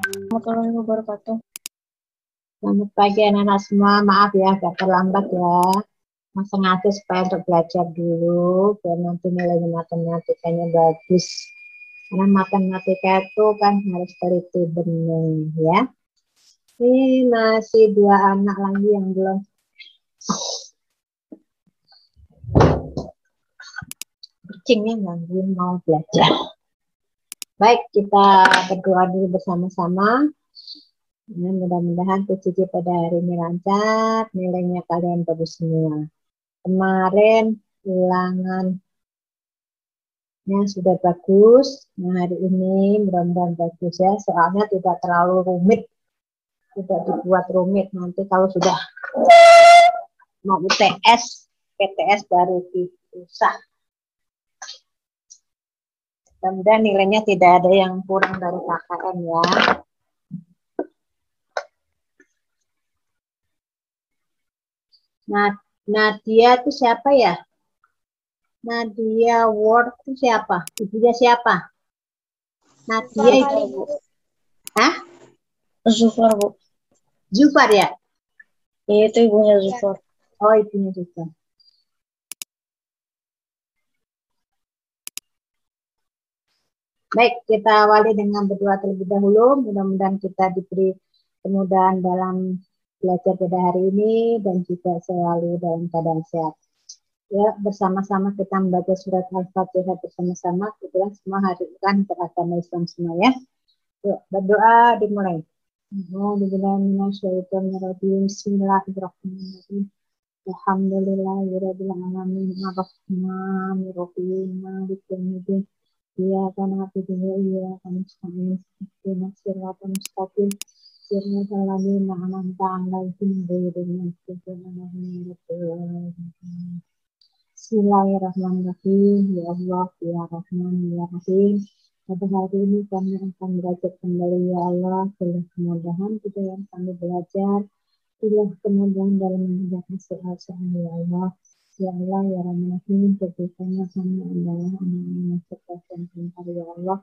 Warahmatullahi wabarakatuh. Selamat pagi anak-anak semua. Maaf ya agak terlambat ya. Mas sengaja supaya untuk belajar dulu biar nanti nilai matematikanya bagus. Karena matematika itu kan harus teliti benar ya. Ini masih 2 anak lagi yang belum kucingnya gangguin mau belajar. Baik, kita berdoa dulu bersama-sama. Ya, mudah-mudahan PJJ pada hari ini lancar, nilainya kalian bagus semua. Kemarin ulangannya sudah bagus, nah hari ini mudah-mudahan bagus ya, soalnya tidak terlalu rumit, tidak dibuat rumit. Nanti kalau sudah mau UTS, PTS baru susah. Mudah-mudahan nilainya tidak ada yang kurang dari KKN ya. Nah, Nadia itu siapa ya? Nadia Ward itu siapa? Ibunya siapa? Nadia itu. Hah? Zufar, Bu. Zufar ya? Iya, itu ibunya Zufar. Oh, ibunya Zufar. Baik, kita awali dengan berdoa terlebih dahulu. Mudah-mudahan kita diberi kemudahan dalam belajar pada hari ini dan juga selalu dalam keadaan sehat. Ya, bersama-sama kita membaca surat Al-Fatihah bersama-sama. Kebetulan semua hari kan beragama Islam semua ya. Yuk, berdoa dimulai. Bismillahirrahmanirrahim. Alhamdulillahirabbil alamin arrahmanirrahim maliki yaumiddin. Iyyaka na'budu wa iyyaka nasta'in ihdinas siratal mustaqim siratal ladzina an'amta 'alaihim ghairil maghdubi 'alaihim waladdallin. Bismillahirrahmanirrahim. Ya Allah, ya Rahman, ya Rahim. Pada hari ini kami akan belajar kembali ya Allah. Bila kemudahan kita yang kami belajar, bila kemudahan dalam mengerjakan soal-soal ya Allah. Ya Allah, ya Rahman Rahim, berikanlah kami adalah anak-anak yang cerdas dan pintar ya Allah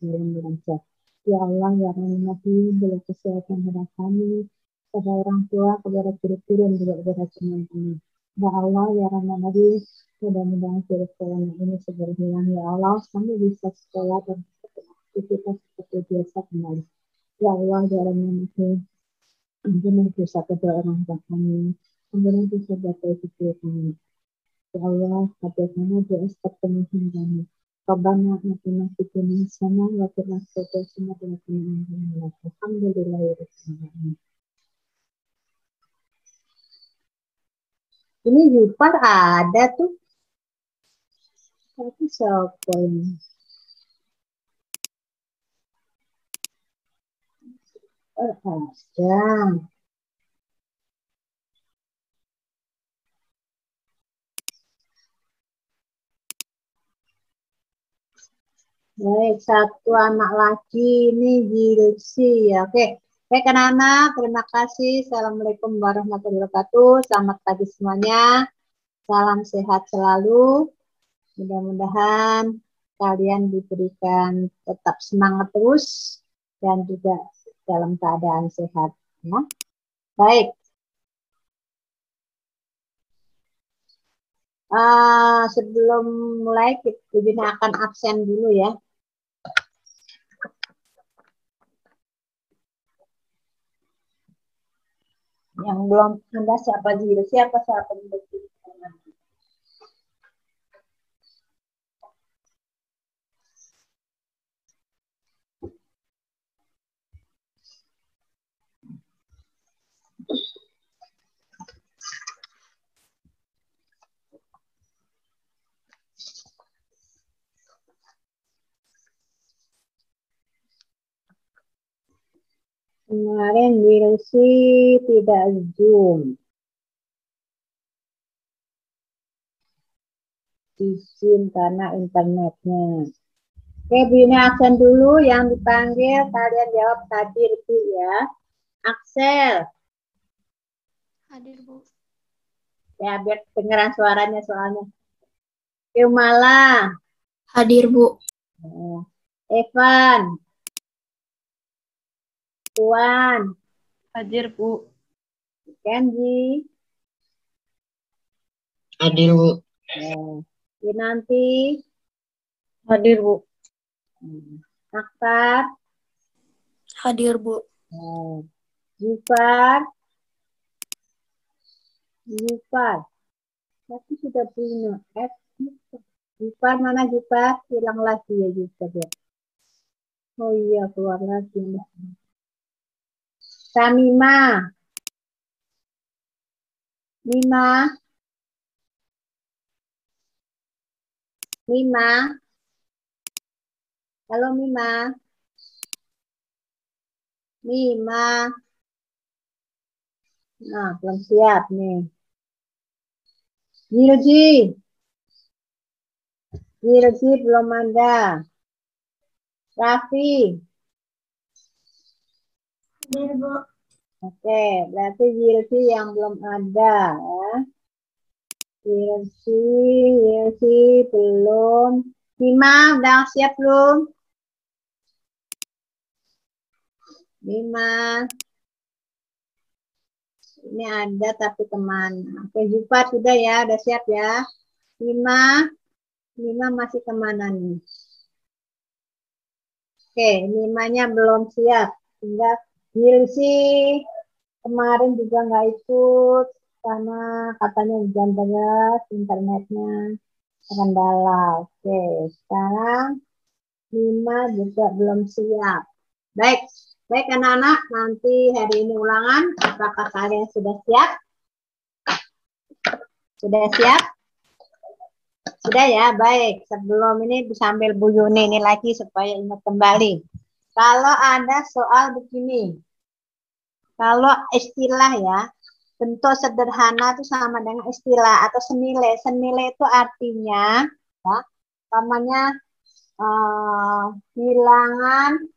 dalam belajar. Ya Allah, ya Rahman Rahim, beri kesehatan kepada kami, kepada orang tua, kepada guru-guru dan juga kepada teman-teman. Ya Allah, ya Rahman Rahim, mudah-mudahan virus corona ini segera hilang ya Allah, kami bisa sekolah dan aktivitas seperti biasa kembali. Ya Allah, ya Rahman Rahim, ampuni dosa kedua orang tua kami, ampuni dosa bapak ibu kami. Ya Allah, kabulkanlah doa setiap pemohon kami. Rabbana atina fid dunya hasanah wa fil akhirati hasanah wa qina adzabannar. Alhamdulillahirabbil alamin. Ini Zufar ada tuh. Tapi siapa ini? Ada. Baik, satu anak lagi ini Gilsi ya. Oke. Baik anak-anak, terima kasih. Assalamualaikum warahmatullahi wabarakatuh. Selamat pagi semuanya. Salam sehat selalu. Mudah-mudahan kalian diberikan tetap semangat terus dan juga dalam keadaan sehat. Ya. Baik. Sebelum mulai, kita akan absen dulu ya. Yang belum Anda siapa dulu? Siapa yang berdiri? Kemarin Gilsi tidak Zoom. Izin karena internetnya. Oke, Bina absen dulu. Yang dipanggil kalian jawab hadir Bu ya. Axel. Hadir, Bu. Ya, biar dengeran suaranya soalnya. Eumala. Hadir, Bu. Evan. Puan. Hadir, Bu. Kenji. Hadir, Bu. Kinanti. Hadir, Bu. Akhtar. Hadir, Bu. Zufar. Zufar. Tapi sudah punya F. Zufar mana Zufar? Hilang lagi ya Zufar ya. Oh iya keluar lagi. Samima. Mima. Mima. Halo Mima. Mima. Nah, belum siap nih. Yilji. Yilji belum ada. Raffi. Hadir, Bu. Oke, berarti Yilji yang belum ada ya. Yilji belum. Mima udah siap belum? Mima. Ini ada tapi teman. Oke, Zufar sudah ya, udah siap ya. Mima masih kemana nih? Oke, Mimanya belum siap. Tinggal Yilsi kemarin juga nggak ikut karena katanya hujan deras, internetnya terkendala. Oke, sekarang Mima juga belum siap. Baik, baik anak-anak, nanti hari ini ulangan. Apakah kalian sudah siap? Sudah siap? Sudah ya, baik. Sebelum ini sambil Bu Yuni ini lagi supaya ingat kembali. Kalau ada soal begini, kalau istilah ya, bentuk sederhana itu sama dengan istilah atau senilai. Senilai itu artinya, ya, namanya bilangan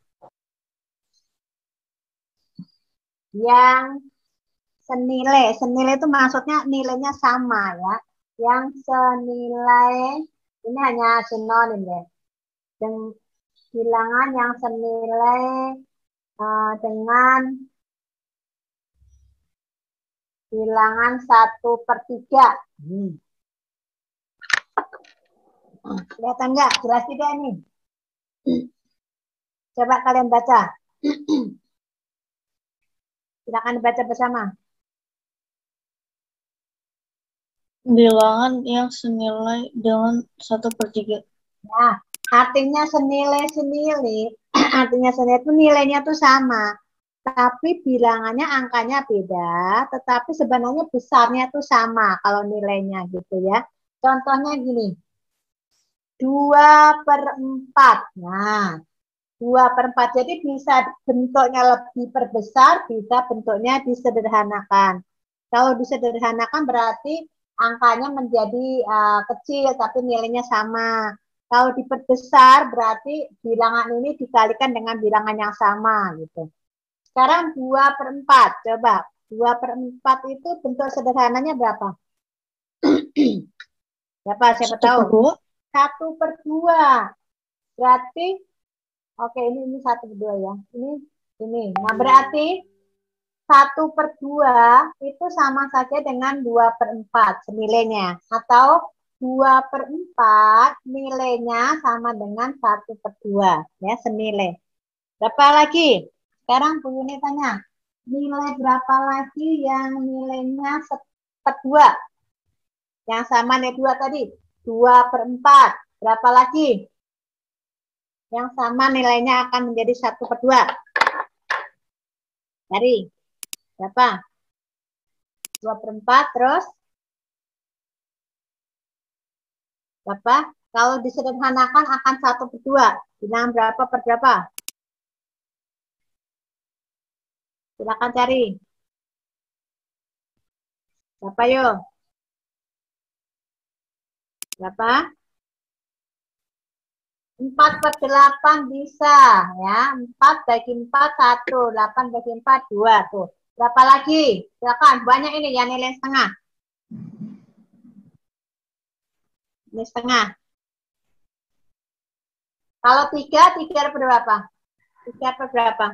yang senilai. Senilai itu maksudnya nilainya sama ya. Yang senilai, ini hanya sinonim ya. Bilangan yang senilai dengan bilangan 1/3. Kelihatan nggak? Jelas tidak nih? Coba kalian baca. Silakan baca bersama. Bilangan yang senilai dengan 1/3. Nah, artinya senilai, artinya senilai itu nilainya tuh sama. Tapi bilangannya angkanya beda, tetapi sebenarnya besarnya tuh sama kalau nilainya gitu ya. Contohnya gini, 2/4. Nah, 2/4. Jadi bisa bentuknya lebih perbesar, bisa bentuknya disederhanakan. Kalau disederhanakan berarti angkanya menjadi kecil, tapi nilainya sama. Kalau diperbesar berarti bilangan ini dikalikan dengan bilangan yang sama gitu. Sekarang 2/4. Coba 2/4 itu bentuk sederhananya berapa? Berapa? Siapa tahu? 1/2. Berarti oke, ini 1/2 ya. Ini. Nah, berarti 1/2 itu sama saja dengan 2/4 senilainya. Atau 2/4 nilainya sama dengan 1/2 ya, senilai. Berapa lagi? Sekarang Bu Yuni tanya, nilai berapa lagi yang nilainya 1/2? Yang sama nilai 2 tadi, 2/4. Berapa lagi? Yang sama nilainya akan menjadi 1/2. Cari. Berapa? 2/4 terus berapa? Kalau disederhanakan akan 1/2. Bilangan berapa per berapa? Silakan cari. Berapa yuk? Berapa? 4/8 bisa ya. 4 bagi 4 1, 8 bagi 4 2 tuh. Berapa lagi? Silakan, banyak ini ya nilai setengah. Ini setengah. Kalau 3 per berapa? 3 per berapa?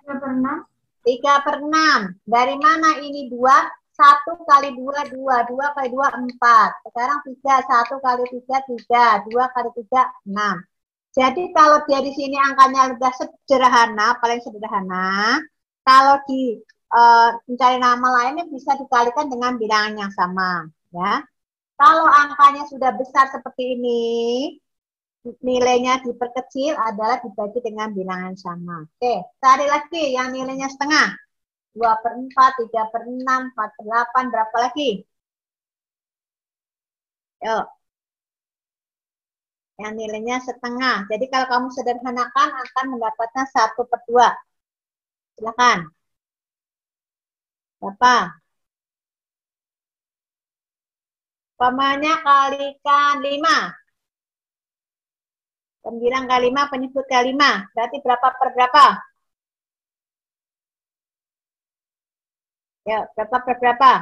3/6. 3/6. Dari mana ini 2? 1 kali 2, 2. 2 kali 2, 4. Sekarang 3. 1 kali 3, 3. 2 kali 3, 6. Jadi kalau dari sini angkanya sudah sederhana, paling sederhana, kalau di mencari nama lainnya bisa dikalikan dengan bilangan yang sama. Ya. Kalau angkanya sudah besar seperti ini, nilainya diperkecil adalah dibagi dengan bilangan sama. Oke, cari lagi yang nilainya setengah. 2/4, 3/6, 4/8, berapa lagi? Yuk. Yang nilainya setengah. Jadi kalau kamu sederhanakan akan mendapatkan 1/2. Silakan. Berapa? Umpamanya kalikan 5. 9 kali 5 penyebut kali 5. Berarti berapa per berapa? Ya, berapa per berapa?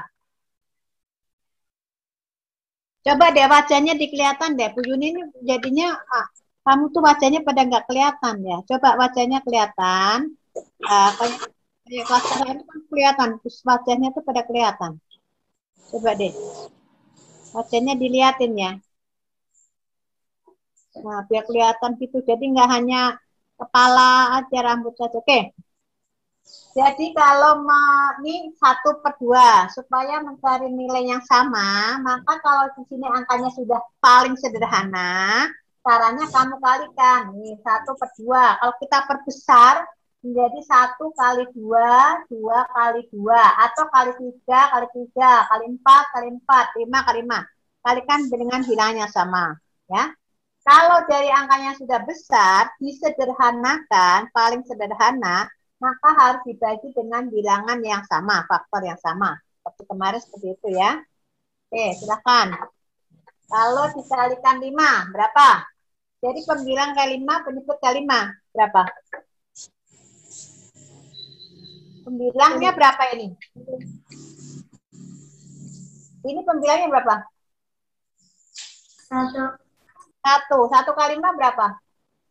Coba deh wajahnya dikelihatan deh. Bu Yuni ini jadinya kamu tuh wajahnya pada nggak kelihatan ya. Coba wajahnya kelihatan. Kayak kelas lain kan kelihatan. Terus wajahnya tuh pada kelihatan. Coba deh. Wajahnya diliatin ya. Nah, biar kelihatan gitu. Jadi nggak hanya kepala aja, rambut saja. Oke. Jadi kalau ini 1/2 supaya mencari nilai yang sama, maka kalau di sini angkanya sudah paling sederhana, caranya kamu kalikan. Nih 1/2. Kalau kita perbesar menjadi 1 kali 2, 2 kali 2, atau kali 3 kali 3, kali 4 kali 4, 5 kali 5. Kalikan dengan bilangannya sama, ya. Kalau dari angkanya sudah besar, disederhanakan, paling sederhana, maka harus dibagi dengan bilangan yang sama, faktor yang sama. Seperti kemarin seperti itu ya. Oke, silakan. Kalau dikalikan 5, berapa? Jadi pembilang kali 5, penyebut kali 5, berapa? Pembilangnya berapa ini? Ini pembilangnya berapa? 1. 1 kali 5 berapa?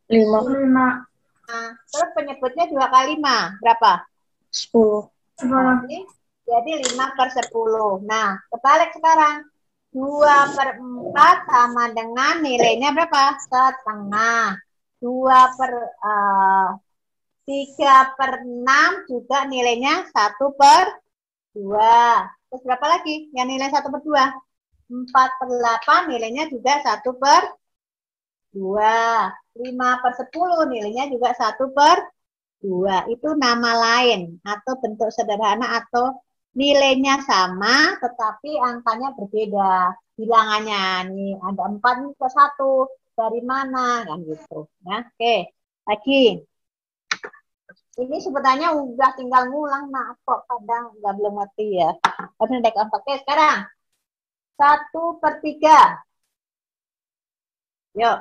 5. Nah, terus penyebutnya 2 kali 5, berapa? 10. Jadi 5/10. Nah, kebalik sekarang. 2/4 sama dengan nilainya berapa? Setengah. 3/6 juga nilainya 1/2. Terus berapa lagi? Yang nilai 1/2? 4/8 nilainya juga 1/2. 5/10 nilainya juga 1/2. Itu nama lain atau bentuk sederhana atau nilainya sama tetapi angkanya berbeda. Bilangannya nih ada 4 nih ke 1. Dari mana kan gitu. Ya, oke. Lagi. Ini sebenarnya udah tinggal ngulang, nah kok kadang nggak belum ngerti ya. Tapi udah keempat. Oke, sekarang 1/3. Yuk.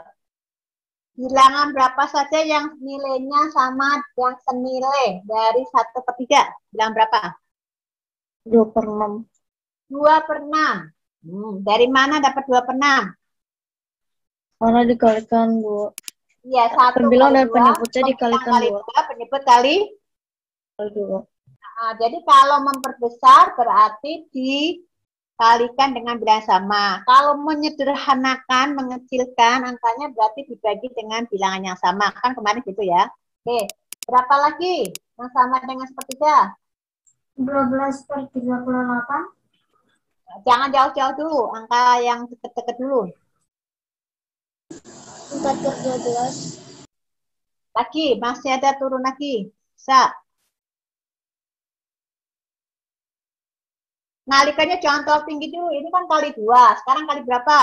Bilangan berapa saja yang nilainya sama yang senilai dari 1/3? Bilang berapa? 2/6. 2/6. Dari mana dapat 2/6? Karena dikalikan 2. Iya, 1 Pembilang kali dan 2. penyebutnya Pembilang dikalikan kali 2. 2, penyebut kali 2. Nah, jadi kalau memperbesar berarti dikalikan dengan bilangan sama. Kalau menyederhanakan, mengecilkan angkanya berarti dibagi dengan bilangan yang sama. Kan kemarin gitu ya. Oke, berapa lagi yang sama dengan sepertiga? 12/38. Jangan jauh-jauh dulu, angka yang deket-deket dulu. 4/12. Lagi, masih ada turun lagi. Bisa. Ngalikannya jangan terlalu tinggi dulu. Ini kan kali 2. Sekarang kali berapa?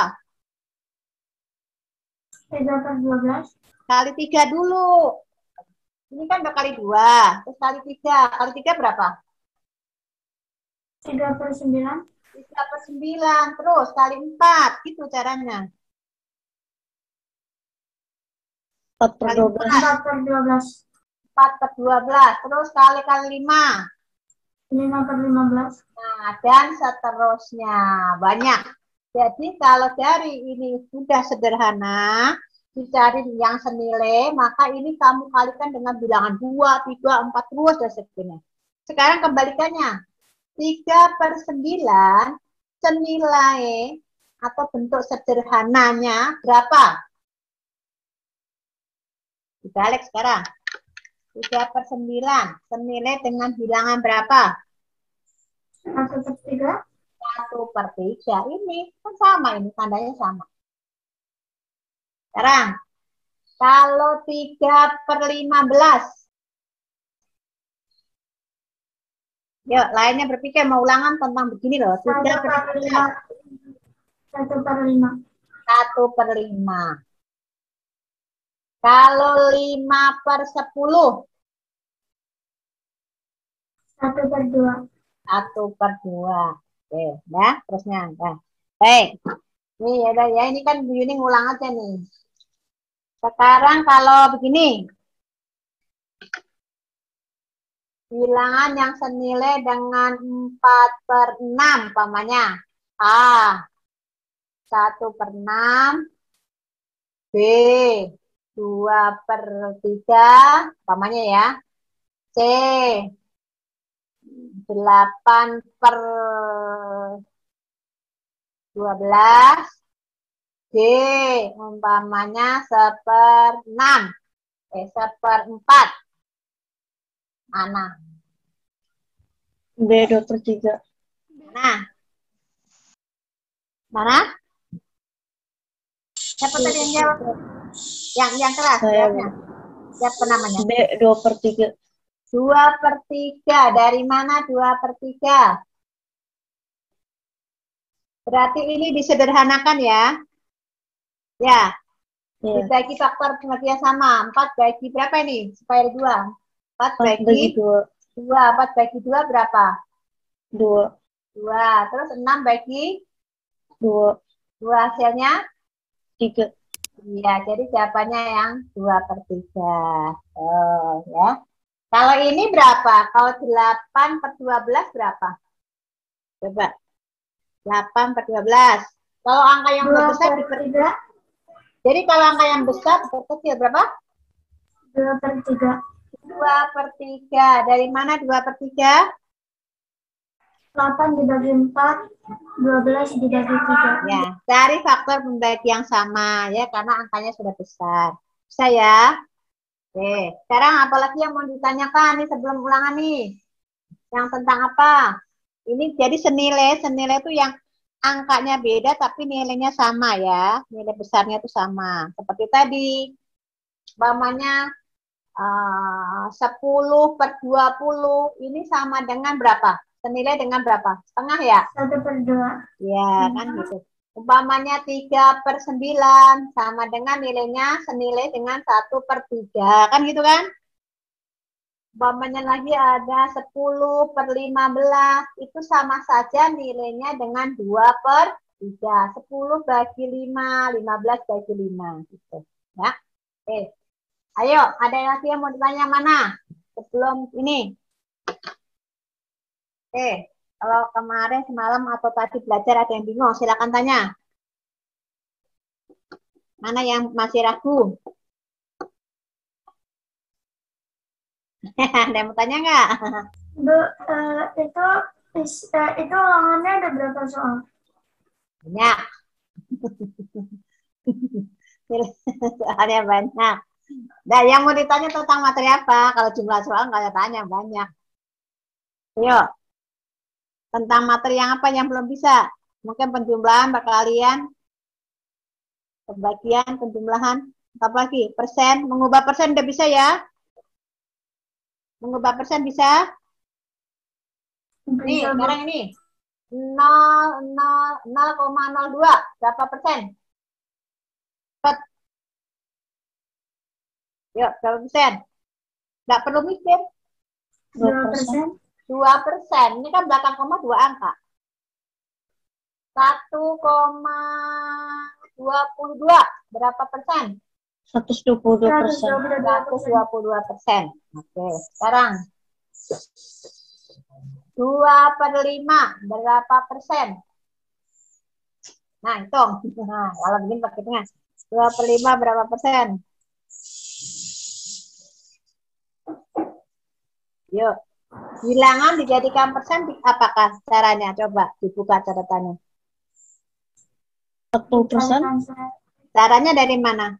3/12. Kali 3 dulu. Ini kan udah kali 2. Terus kali 3. Kali 3 berapa? 3/9. 3/9. Terus kali 4. Gitu caranya. 4/12. 4/12. 4/12. Terus kali 5. 5/15. Nah, dan seterusnya. Banyak. Jadi kalau dari ini sudah sederhana, dicari yang senilai, maka ini kamu kalikan dengan bilangan 2, 3, 4, terus dan sebagainya. Sekarang kembalikannya. 3/9 senilai atau bentuk sederhananya berapa? Dibalik sekarang. 3/9 senilai dengan bilangan berapa? 1/3. 1/3. Ini kan sama, ini tandanya sama. Sekarang, kalau 3/15. Yuk, lainnya berpikir mau ulangan tentang begini loh. 1/5. 1/5. 1/5. Kalau 5/10. 1/2. 1/2. Oke, ya, terusnya. Nah. Baik. Nih, ya, ini kan Bu Yuni ngulang aja nih. Sekarang kalau begini. Bilangan yang senilai dengan 4/6, umpamanya. A, 1/6. B, 2/3, umpamanya ya. C, 8/12. D, umpamanya 1/6. 1/4. Mana? B 2/3. Mana? Siapa tadi yang jawab? Yang keras jawabnya. Siapa namanya? B 2/3. 2/3. Dari mana 2/3? Berarti ini disederhanakan ya. Ya. Dibagi faktor pembagian sama. 4 bagi berapa ini? Supaya 2. 4 bagi 2. 4 bagi 2 berapa? 2. 2. Terus 6 bagi 2. 2 hasilnya? 3. Iya, jadi jawabannya yang 2/3. Oh, ya. Kalau ini berapa? Kalau 8/12 berapa? Coba. 8/12. Kalau angka yang besar diperkecil. Jadi kalau angka yang besar diperkecil berapa? 2/3. 2/3. Dari mana 2/3? 8 dibagi 4, 12 dibagi 3. Ya, cari faktor pembagi yang sama ya, karena angkanya sudah besar. Bisa ya? Oke, sekarang apalagi yang mau ditanyakan nih sebelum ulangan nih? Yang tentang apa? Ini jadi senilai itu yang angkanya beda tapi nilainya sama ya. Nilai besarnya itu sama. Seperti tadi, umpamanya 10/20 ini sama dengan berapa? Senilai dengan berapa? Setengah ya? 1/2. Ya, kan gitu. Umpamanya 3/9 sama dengan nilainya senilai dengan 1/3. Kan gitu kan? Umpamanya lagi ada 10/15. Itu sama saja nilainya dengan 2/3. 10 bagi 5, 15 bagi 5. Gitu. Ya. Oke. Ayo, ada lagi yang mau ditanya mana? Sebelum ini. Oke, kalau kemarin, semalam, atau tadi belajar ada yang bingung, silakan tanya. Mana yang masih ragu? Ada yang mau tanya nggak? Bu, itu ulangannya ada berapa soal? Banyak. Soalnya banyak. Nah, yang mau ditanya tentang materi apa? Kalau jumlah soal nggak ada tanya, banyak. Yuk. Tentang materi yang apa yang belum bisa? Mungkin penjumlahan, perkalian, pembagian, penjumlahan, apa lagi? Persen, mengubah persen udah bisa ya? Mengubah persen bisa? Nih, sekarang ini. 0,02. Berapa persen? Cepet. Yuk, berapa persen? Nggak perlu mikir. 2%. 2%. Ini kan belakang koma 2 angka. 1,22. Berapa persen? 122%. 122%. Oke, sekarang 2/5. Berapa persen? Nah, hitung. Nah, kalau begini pakai hitungan. 2/5 berapa persen? Yuk. Bilangan dijadikan persen apakah caranya? Coba dibuka catatannya. 40%. Caranya dari mana?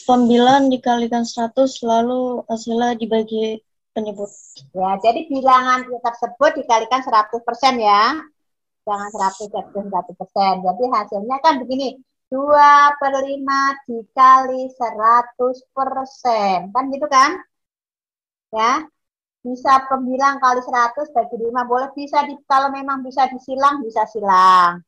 9 dikalikan 100 lalu hasilnya dibagi penyebut. Ya, jadi bilangan tersebut dikalikan 100% ya. Jangan 100% Jadi hasilnya kan begini. 2/5 dikali 100%. Kan gitu kan? Ya. Bisa pembilang kali 100 bagi 5. Boleh bisa kalau memang bisa disilang, bisa silang.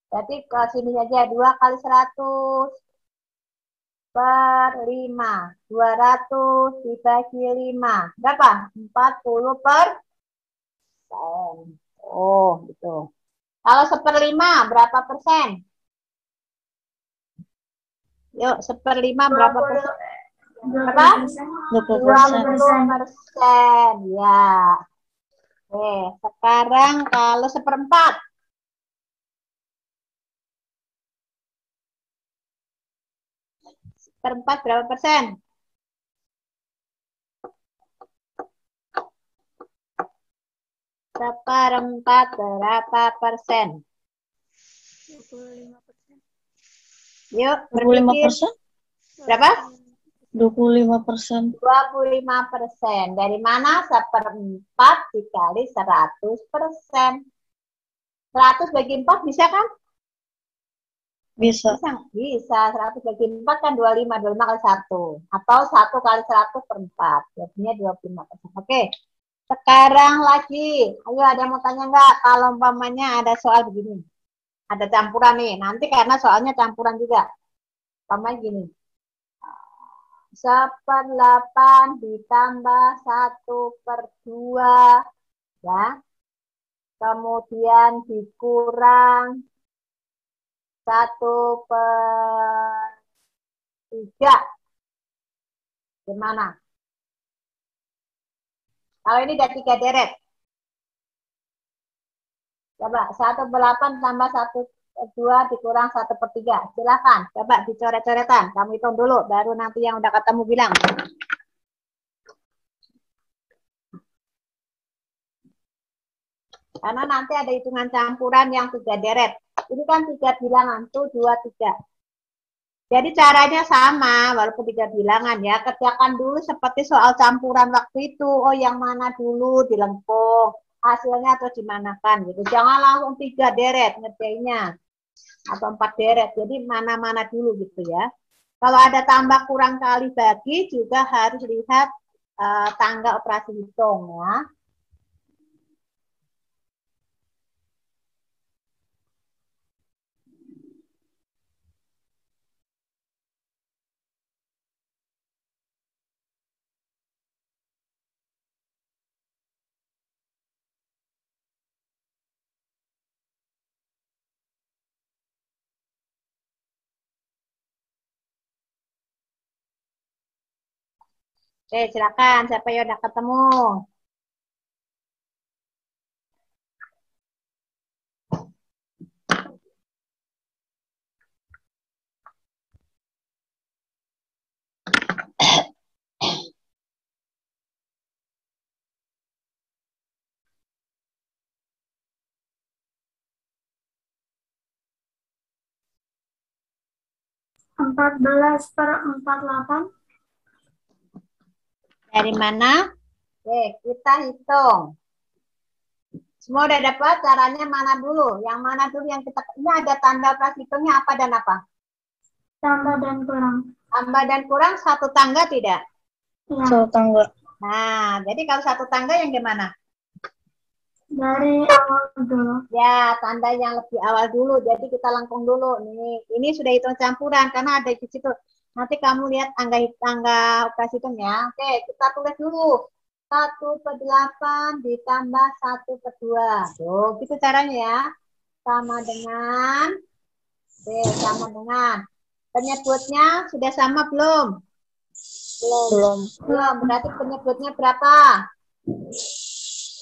Berarti ke sini saja 2 kali 100/5. 200 dibagi 5. Berapa? 40%. Oh, gitu. Kalau 1/5 berapa persen? Yuk, 1/5 berapa persen? Berapa? 20%. Ya. Oke, sekarang kalau 1/4. 1/4 berapa persen? Seperempat berapa persen? 25%. Yuk, 25%? Berapa? 25%. 25%. Dari mana? 1/4 dikali 100%. 100 bagi 4 bisa kan? Bisa. Bisa. 100 bagi 4 kan 25. 25 kali 1. Atau 1 kali 100/4. Jadinya 25%. Oke. Sekarang lagi. Ayo ada yang mau tanya nggak? Kalau umpamanya ada soal begini. Ada campuran nih. Nanti karena soalnya campuran juga. Umpamanya gini. 1/8 ditambah 1/2. Ya. Kemudian dikurang 1/3. Gimana? Kalau ini ada 3 deret. Coba 1/8 tambah 1/2 dikurang 1/3. Silakan. Coba dicoret-coretan. Kamu hitung dulu. Baru nanti yang udah ketemu bilang. Karena nanti ada hitungan campuran yang 3 deret. Ini kan 3 bilangan. Tuh 2, 3. Jadi caranya sama, walaupun 3 bilangan ya. Kerjakan dulu seperti soal campuran waktu itu. Oh, yang mana dulu dilempung. Hasilnya atau dimanakan gitu. Jangan langsung 3 deret ngerjainnya. Atau 4 deret. Jadi mana-mana dulu gitu ya. Kalau ada tambah kurang kali bagi juga harus lihat tangga operasi hitung ya. Oke, silakan. Siapa yang udah ketemu? Empat 14/48. Dari mana? Oke, kita hitung. Semua udah dapat caranya mana dulu? Yang mana dulu yang kita... Ini ada tanda operasi hitungnya apa dan apa? Tambah dan kurang. Tambah dan kurang satu tangga tidak? Ya. Satu tangga. Nah, jadi kalau satu tangga yang gimana? Dari awal dulu. Ya, tanda yang lebih awal dulu. Jadi kita langkung dulu. Nih, ini sudah hitung campuran karena ada di situ. Nanti kamu lihat tangga operasi hitungnya. Oke, kita tulis dulu. 1/8 ditambah 1/2. Tuh, gitu caranya ya. Sama dengan. Oke, sama dengan. Penyebutnya sudah sama belum? Belum. Belum. Berarti penyebutnya berapa?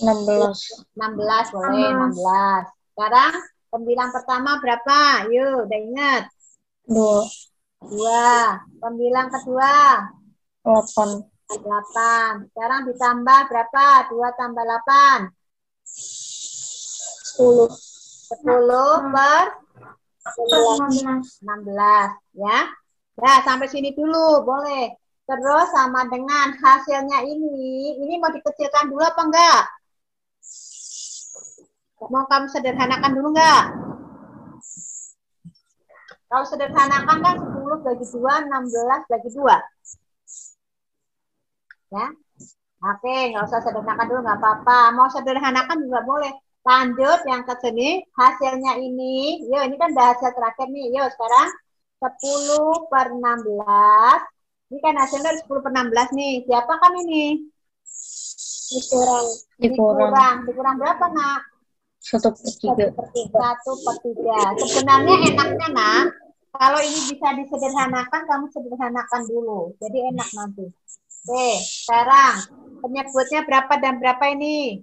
16. 16 boleh, 16. Sekarang Pembilang pertama berapa? Yuk, udah ingat. 2, 2. Pembilang kedua 8, 8. Sekarang ditambah berapa? 2 tambah 8. 10, 10 per 15. 16 ya. Nah, sampai sini dulu boleh. Terus sama dengan hasilnya ini mau dikecilkan dulu apa enggak? Mau kamu sederhanakan dulu enggak? Kalau sederhanakan kan 10 bagi 2, 16 bagi 2. Ya. Oke, nggak usah sederhanakan dulu, nggak apa-apa. Mau sederhanakan juga boleh. Lanjut yang ke sini, hasilnya ini. Yuk, ini kan udah hasil terakhir nih. Yuk, sekarang 10 per 16. Ini kan hasilnya 10 per 16 nih. Siapa kan ini? Dikurang. Dikurang berapa, Nak? 1 per 3. 1 per 3. Sebenarnya enaknya, Nak, kalau ini bisa disederhanakan, kamu sederhanakan dulu. Jadi enak nanti. Oke, sekarang penyebutnya berapa dan berapa ini?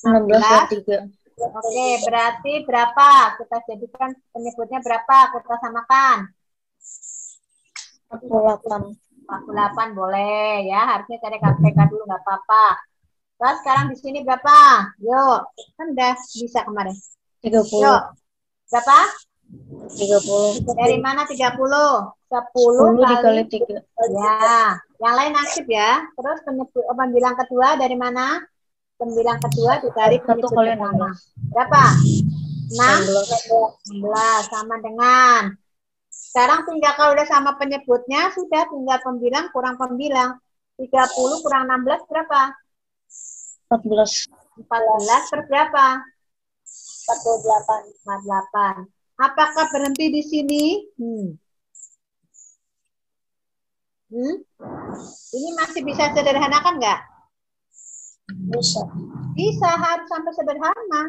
16 per 3. Oke, berarti berapa? Kita jadikan penyebutnya berapa? Kita samakan. 48. 48 boleh ya. Harusnya cari KPK dulu nggak apa-apa. Terus sekarang di sini berapa? Yuk, kan udah bisa kemarin. 30. Yuk, berapa? 30. Dari mana 30? 10 dikali kali 3. ya. Yang lain aktif ya. Terus pembilang kedua dari mana? Pembilang kedua dikali 1 penyebut kali pertama. 16. Berapa? 16. 16 sama dengan. Sekarang tinggal kalau udah sama penyebutnya, sudah tinggal pembilang kurang pembilang. 30 kurang 16 berapa? 14. 14 per berapa? 48. 48. Apakah berhenti di sini? Ini masih bisa sederhanakan nggak? Bisa. Bisa, harus sampai sederhana.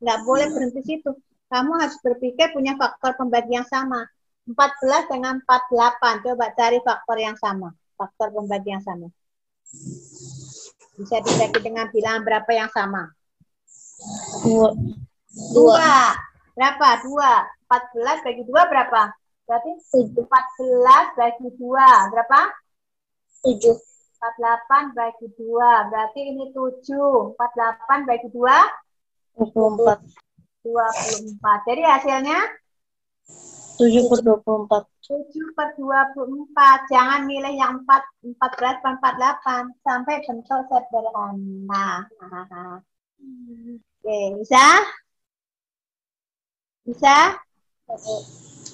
Nggak boleh berhenti situ. Kamu harus berpikir punya faktor pembagi yang sama. 14 dengan 48. Coba cari faktor yang sama. Faktor pembagi yang sama. Bisa dibagi dengan bilangan berapa yang sama? 2. 2. Berapa? 2. 14 bagi 2 berapa? Berarti 14 bagi 2. Berapa? 7. 48 bagi 2. Berarti ini 7. 48 bagi 2? 24. 24. Jadi hasilnya? 7 per 24. 7 per 24. Jangan milih yang 14 per 48. Sampai bentuk sederhana. Oke, bisa? Bisa?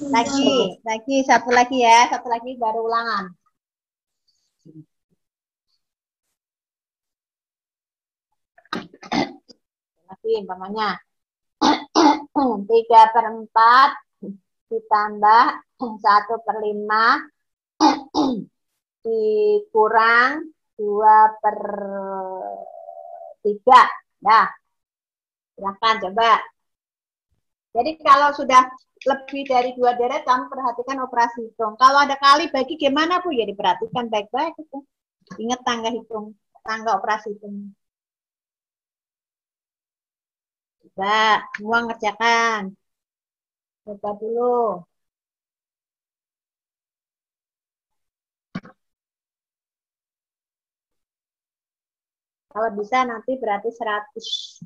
Lagi, satu lagi ya. Satu lagi baru ulangan. Lagi umpamanya 3/4 ditambah 1/5 dikurang 2/3. Nah, silahkan coba. Jadi kalau sudah lebih dari 2 deret, kamu perhatikan operasi hitung. Kalau ada kali bagi gimana Bu? Ya diperhatikan baik-baik itu. Ingat tangga hitung, tangga operasi hitung. Coba, semua ngerjakan. Coba dulu. Kalau bisa nanti berarti 100.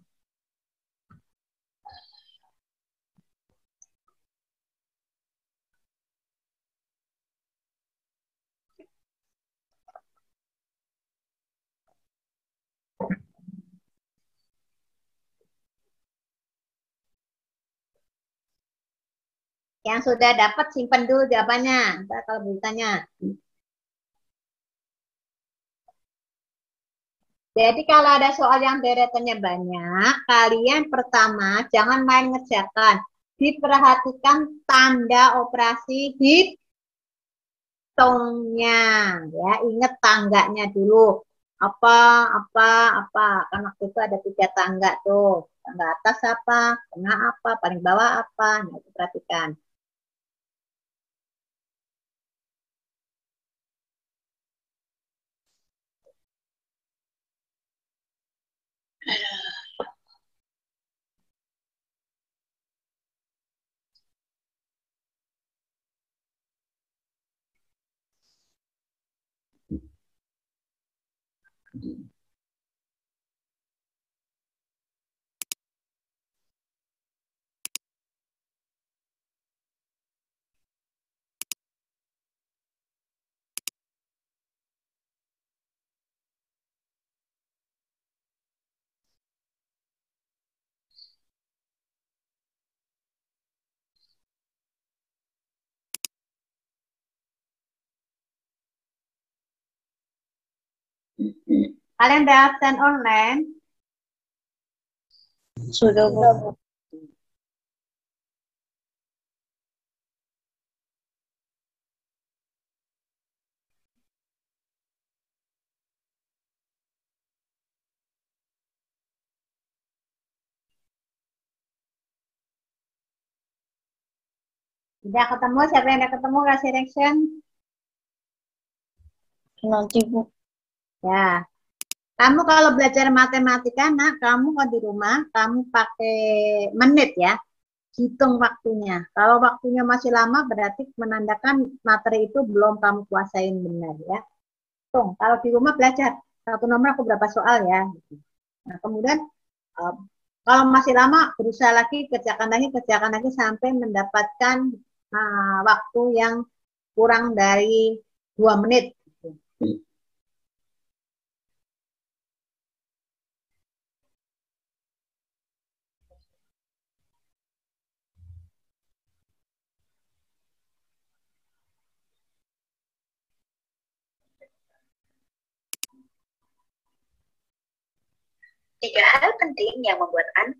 Yang sudah dapat simpan dulu jawabannya. Ntar kalau bertanya. Jadi kalau ada soal yang deretannya banyak, kalian pertama jangan main ngerjakan. Diperhatikan tanda operasi hitungnya. Ya, ingat tangganya dulu. Apa, kan waktu itu ada 3 tangga tuh. Tangga atas apa, tengah apa, paling bawah apa. Nah, itu perhatikan. Kalian udah absen online? Sudah, Bu. Udah ketemu? Siapa yang udah ketemu kasih reaction? Nanti, Bu. Ya. Kamu kalau belajar matematika, nak, kamu kalau di rumah, kamu pakai menit ya. Hitung waktunya. Kalau waktunya masih lama, berarti menandakan materi itu belum kamu kuasain benar ya. Hitung. Kalau di rumah belajar, satu nomor aku berapa soal ya. Nah, kemudian kalau masih lama, berusaha lagi, kerjakan lagi sampai mendapatkan waktu yang kurang dari 2 menit. Tiga hal penting yang membuat Anda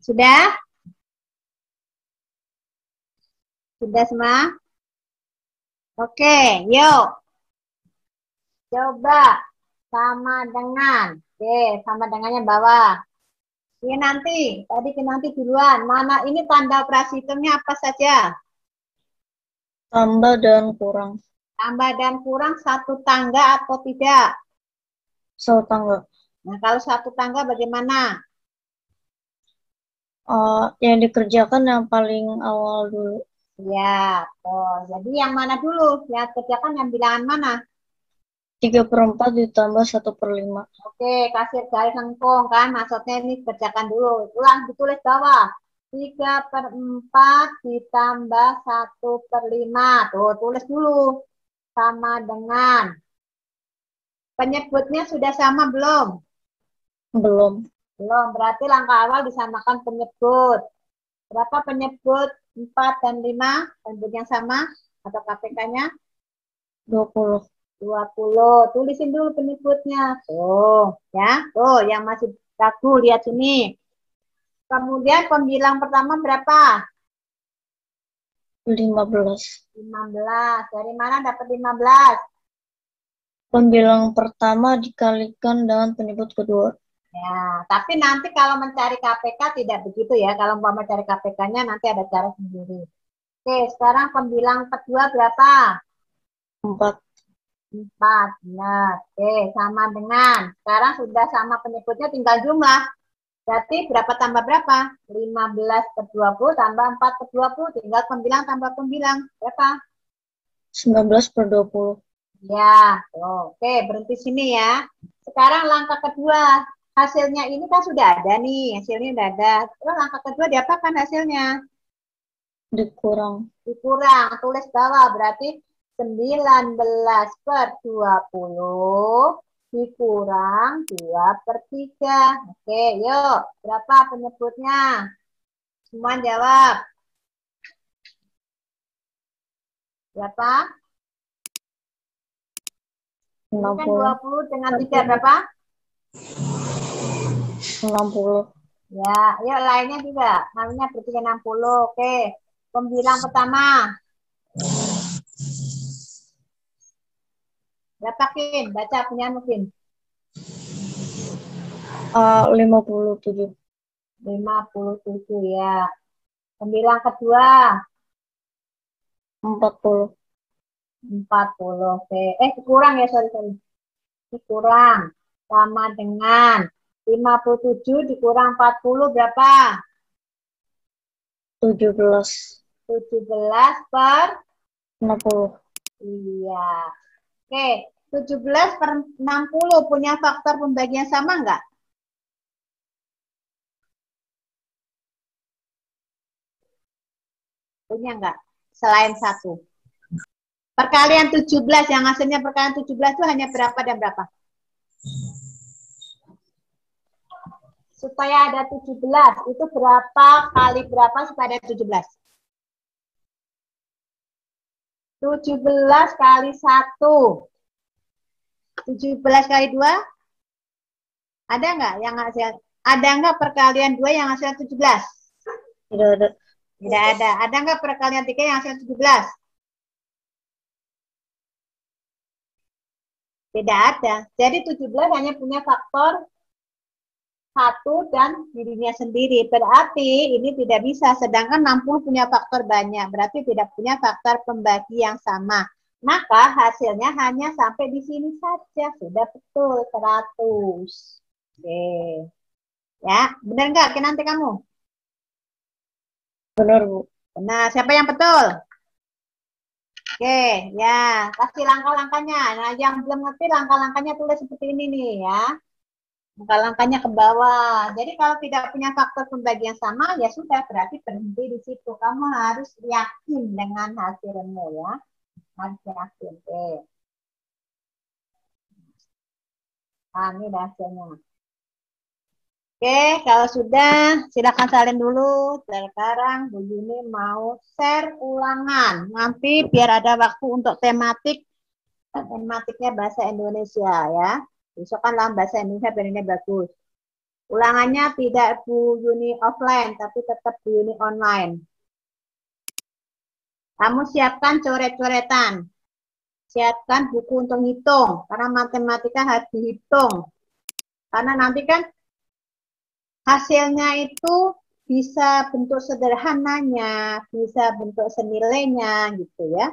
Sudah? Sudah semua? Oke, yuk. Coba sama dengan. Oke, sama dengannya bawah. Ini nanti, tadi nanti duluan. Mana ini tanda operasi hitumnya apa saja? Tambah dan kurang. Tambah dan kurang satu tangga atau tidak? Satu tangga. Nah, kalau satu tangga bagaimana? Yang dikerjakan yang paling awal dulu. Ya, jadi yang mana dulu? Ya, kerjakan yang bilangan mana? 3/4 ditambah 1/5. Oke, kasih garis lengkung kan, maksudnya ini kerjakan dulu. Ulang, ditulis bawah. 3/4 ditambah 1/5. Tuh, tulis dulu. Sama dengan. Penyebutnya sudah sama belum? Belum. Belum, berarti langkah awal disamakan penyebut. Berapa penyebut 4 dan 5? Penyebut yang sama? Atau KPK-nya? 20. 20. Tulisin dulu penyebutnya. Tuh, ya. Tuh, yang masih ragu, lihat sini. Kemudian pembilang pertama berapa? 15. 15. Dari mana dapat 15? Pembilang pertama dikalikan dengan penyebut kedua. Ya, tapi nanti kalau mencari KPK tidak begitu ya. Kalau mau mencari KPK-nya nanti ada cara sendiri. Oke, sekarang pembilang kedua berapa? 4. 4. Benar. Oke, sama dengan. Sekarang sudah sama penyebutnya tinggal jumlah. Berarti berapa tambah berapa? 15/20 tambah 4/20. Tinggal pembilang tambah pembilang. Berapa? 19/20. Ya, oke, berhenti sini ya. Sekarang langkah kedua. Hasilnya ini kan sudah ada nih. Hasilnya sudah ada. Terus langkah kedua diapakan hasilnya? Dikurang. Dikurang. Tulis bawah. Berarti 19/20 dikurang 2/3. Oke, yuk. Berapa penyebutnya? Semua jawab. Berapa? 60. Ini kan 20 dengan 3 berapa? 60. Ya, yuk lainnya juga. Namanya berarti 60. Oke. Pembilang pertama. Berapa, Kin? Baca punya Kin. 57. 57 ya. Sembilan kedua. 40. 40. Oke. Kurang ya, sorry. Kurang. Sama dengan 57 dikurang 40 berapa? 17. 17 per 60. Iya. Oke, 17 per 60 punya faktor pembagian sama enggak? Punya enggak? Selain 1. Perkalian 17, yang hasilnya perkalian 17 itu hanya berapa dan berapa? Supaya ada 17, itu berapa kali berapa supaya ada 17? 17 kali 1. 17 kali 2? Ada nggak yang hasil? Ada nggak perkalian 2 yang hasilnya 17? Tidak ada. Tidak ada. Ada nggak perkalian 3 yang hasilnya 17? Tidak ada. Jadi 17 hanya punya faktor 1 dan dirinya sendiri. Berarti ini tidak bisa. Sedangkan 60 punya faktor banyak. Berarti tidak punya faktor pembagi yang sama. Maka hasilnya hanya sampai di sini saja. Sudah betul 100. Oke. Ya, benar nggak nanti kamu? Benar, Bu. Benar. Siapa yang betul? Oke, ya. Kasih langkah-langkahnya. Nah, yang belum ngerti langkah-langkahnya tulis seperti ini nih ya. Langkah-langkahnya ke bawah. Jadi kalau tidak punya faktor pembagian sama, ya sudah berarti berhenti di situ. Kamu harus yakin dengan hasilmu ya. Harus yakin. Oke. Nah, ini hasilnya. Oke, kalau sudah silakan salin dulu. Sekarang Bu Yuni mau share ulangan. Nanti biar ada waktu untuk tematik. Tematiknya bahasa Indonesia ya. Besok kan dalam bahasa Indonesia biar ini bagus. Ulangannya tidak Bu Yuni offline, tapi tetap Bu Yuni online. Kamu siapkan coret-coretan. Siapkan buku untuk hitung, karena matematika harus dihitung. Karena nanti kan hasilnya itu bisa bentuk sederhananya, bisa bentuk senilainya gitu ya.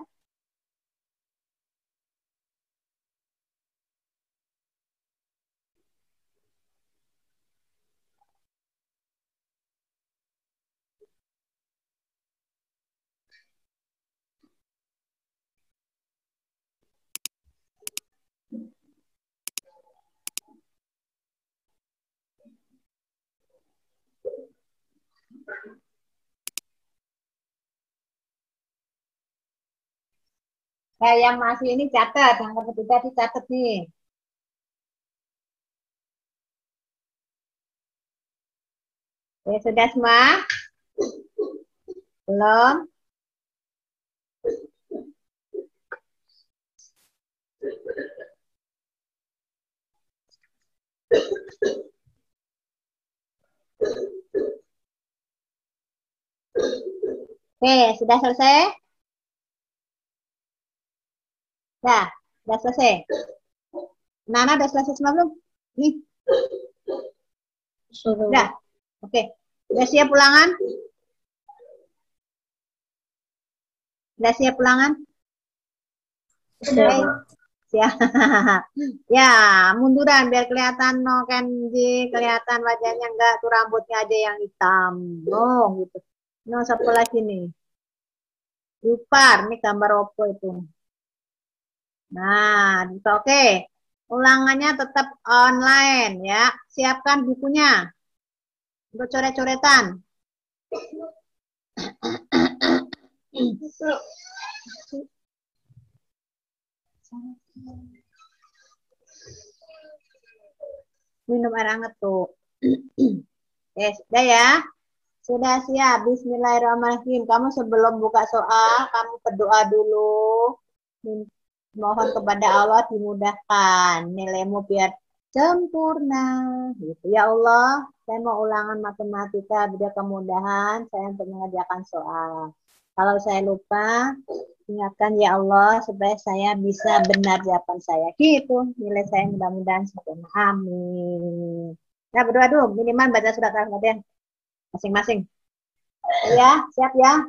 Nah, yang masih ini catat, yang ketiga dicatat nih. Oke, sudah semua? Belum? Oke, sudah selesai? Sudah selesai. Nana udah selesai semua belum? Nih. Sudah. Oke. Udah siap ulangan? Udah siap ulangan? Siap. Siap. Ya, munduran biar kelihatan no Kenji, kelihatan wajahnya enggak, tuh rambutnya aja yang hitam. Oh, gitu. No, satu lagi nih. Yupar, ini gambar opo itu. Nah, oke. Ulangannya tetap online ya. Siapkan bukunya untuk coret-coretan. Minum air hangat tuh. Sudah ya. Sudah siap. Bismillahirrahmanirrahim. Kamu sebelum buka soal, kamu berdoa dulu. Mohon kepada Allah dimudahkan. Nilaimu biar sempurna. Gitu. Ya Allah, saya mau ulangan matematika, biar kemudahan saya untuk mengerjakan soal. Kalau saya lupa, ingatkan ya Allah supaya saya bisa benar jawaban saya. Gitu. Nilai saya mudah-mudahan sempurna. Amin. Nah, berdoa dulu. Minimal baca surat Al-Fatihah. masing-masing. Ya, siap ya.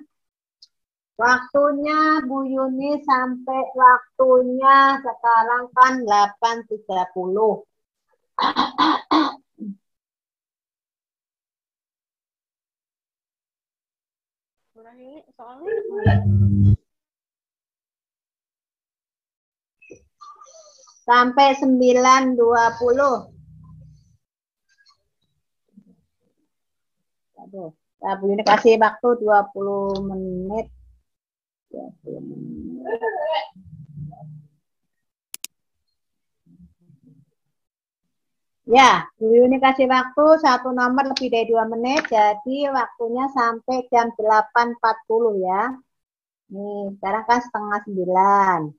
Waktunya Bu Yuni sampai waktunya sekarang kan 8.30. Sampai 9.20. Aduh, Bu Yuni kasih waktu 20 menit. 20 menit. Ya, Bu Yuni kasih waktu satu nomor lebih dari 2 menit, jadi waktunya sampai jam 8.40 ya. Nih, sekarang kan setengah 9.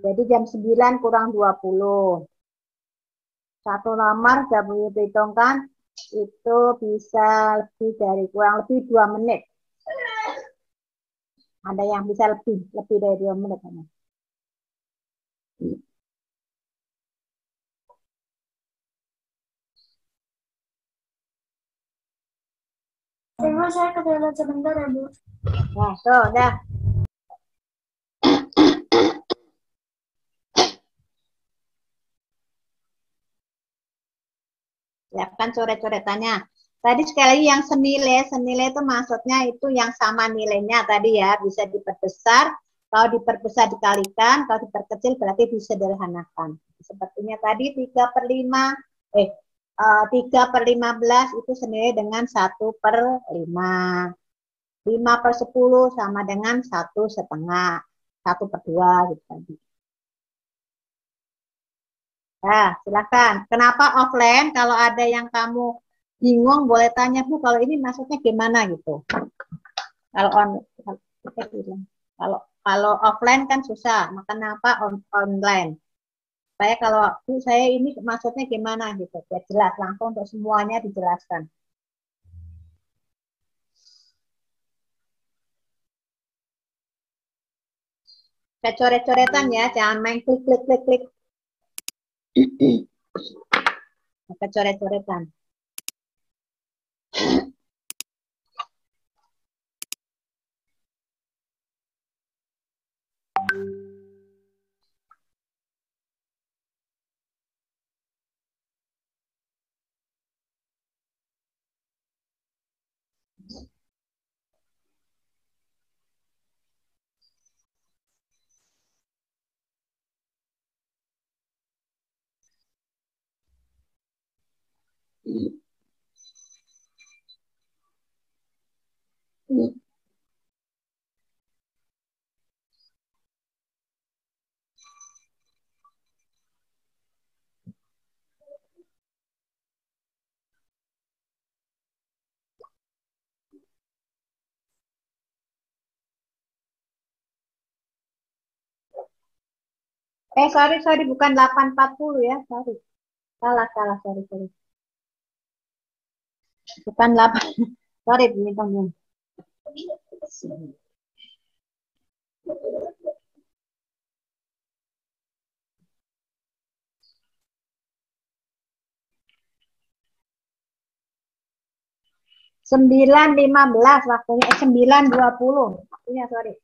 Jadi jam 9 kurang 20. Satu nomor sudah Bu Yuni hitungkan, itu bisa lebih dari kurang lebih 2 menit. Ada yang bisa lebih dari 2 menit. Tunggu saya ke toilet sebentar ya, Bu. Nah, tuh, udah. Siapkan coret-coretannya. Tadi sekali lagi yang senilai itu maksudnya itu yang sama nilainya tadi ya, bisa diperbesar, kalau diperbesar dikalikan, kalau diperkecil berarti disederhanakan. Sepertinya tadi 3/15 itu senilai dengan 1/5. 5/10 sama dengan 1/2, 1/2 gitu tadi. Nah, silakan. Kenapa offline? Kalau ada yang kamu bingung, boleh tanya, Bu, kalau ini maksudnya gimana gitu. Kalau kalau offline kan susah, maka kenapa online? Saya kalau Bu, saya ini maksudnya gimana gitu. Ya jelas, langsung untuk semuanya dijelaskan. Saya coret-coretan ya, jangan main klik. Maka coret-coretan. Sorry, bukan 8.40 ya, sorry. Salah, sorry. Bukan 8, sorry, bintang. 9.15 waktunya, 9.20 waktunya, sorry.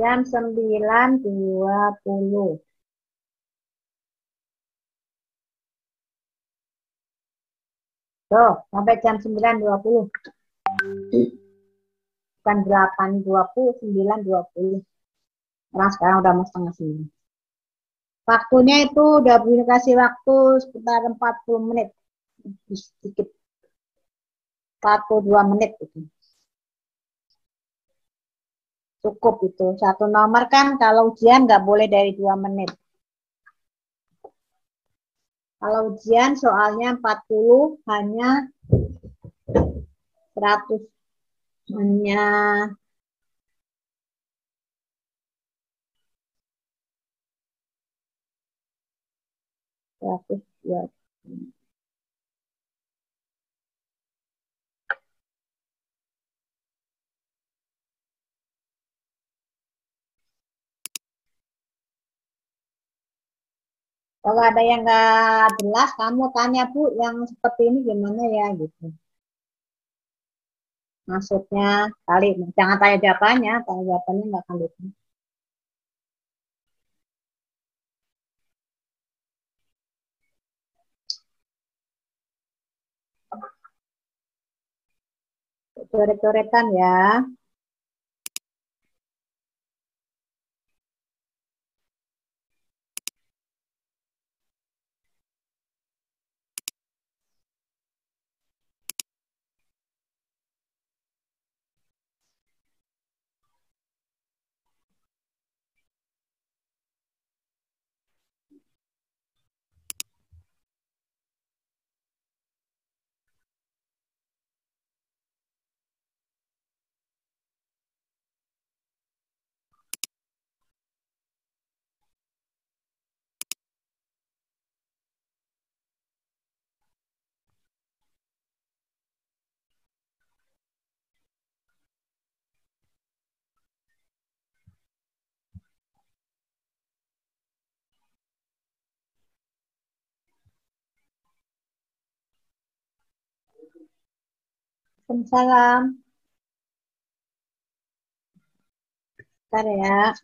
Jam 9.20. Tuh, sampai jam 9.20. Bukan 8.20, 9.20. Karena sekarang udah mau setengah 9. Waktunya itu udah boleh kasih waktu sekitar 40 menit. Sedikit. 42 menit itu. Cukup itu. Satu nomor kan kalau ujian nggak boleh dari 2 menit. Kalau ujian soalnya 40 hanya 100 hanya ya. Kalau ada yang nggak jelas, kamu tanya Bu, yang seperti ini gimana ya gitu. Maksudnya kali, jangan tanya jawabannya nggak akan lucu. Coret-coretan ya. Waalaikumsalam. Bentar ya.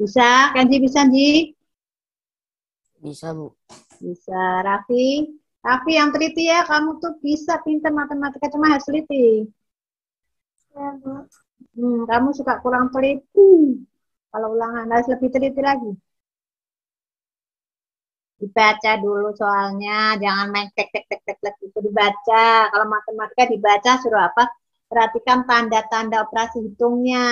Bisa? Kenji bisa, Ji? Bisa, Bu. Bisa. Raffi? Raffi yang teliti ya, kamu tuh bisa pintar matematika, cuma harus teliti. Ya, Bu. Kamu suka kurang teliti. Kalau ulangan harus lebih teliti lagi. Dibaca dulu soalnya, jangan main tek itu dibaca. Kalau matematika dibaca suruh apa? Perhatikan tanda-tanda operasi hitungnya.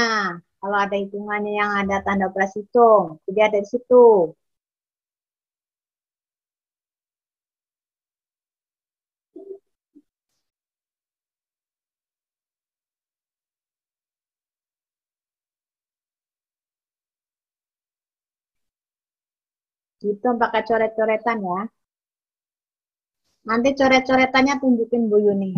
Kalau ada hitungannya yang ada tanda operasi hitung, jadi dari situ. Gitu pakai coret-coretan ya. Nanti coret-coretannya tunjukin Bu Yuni.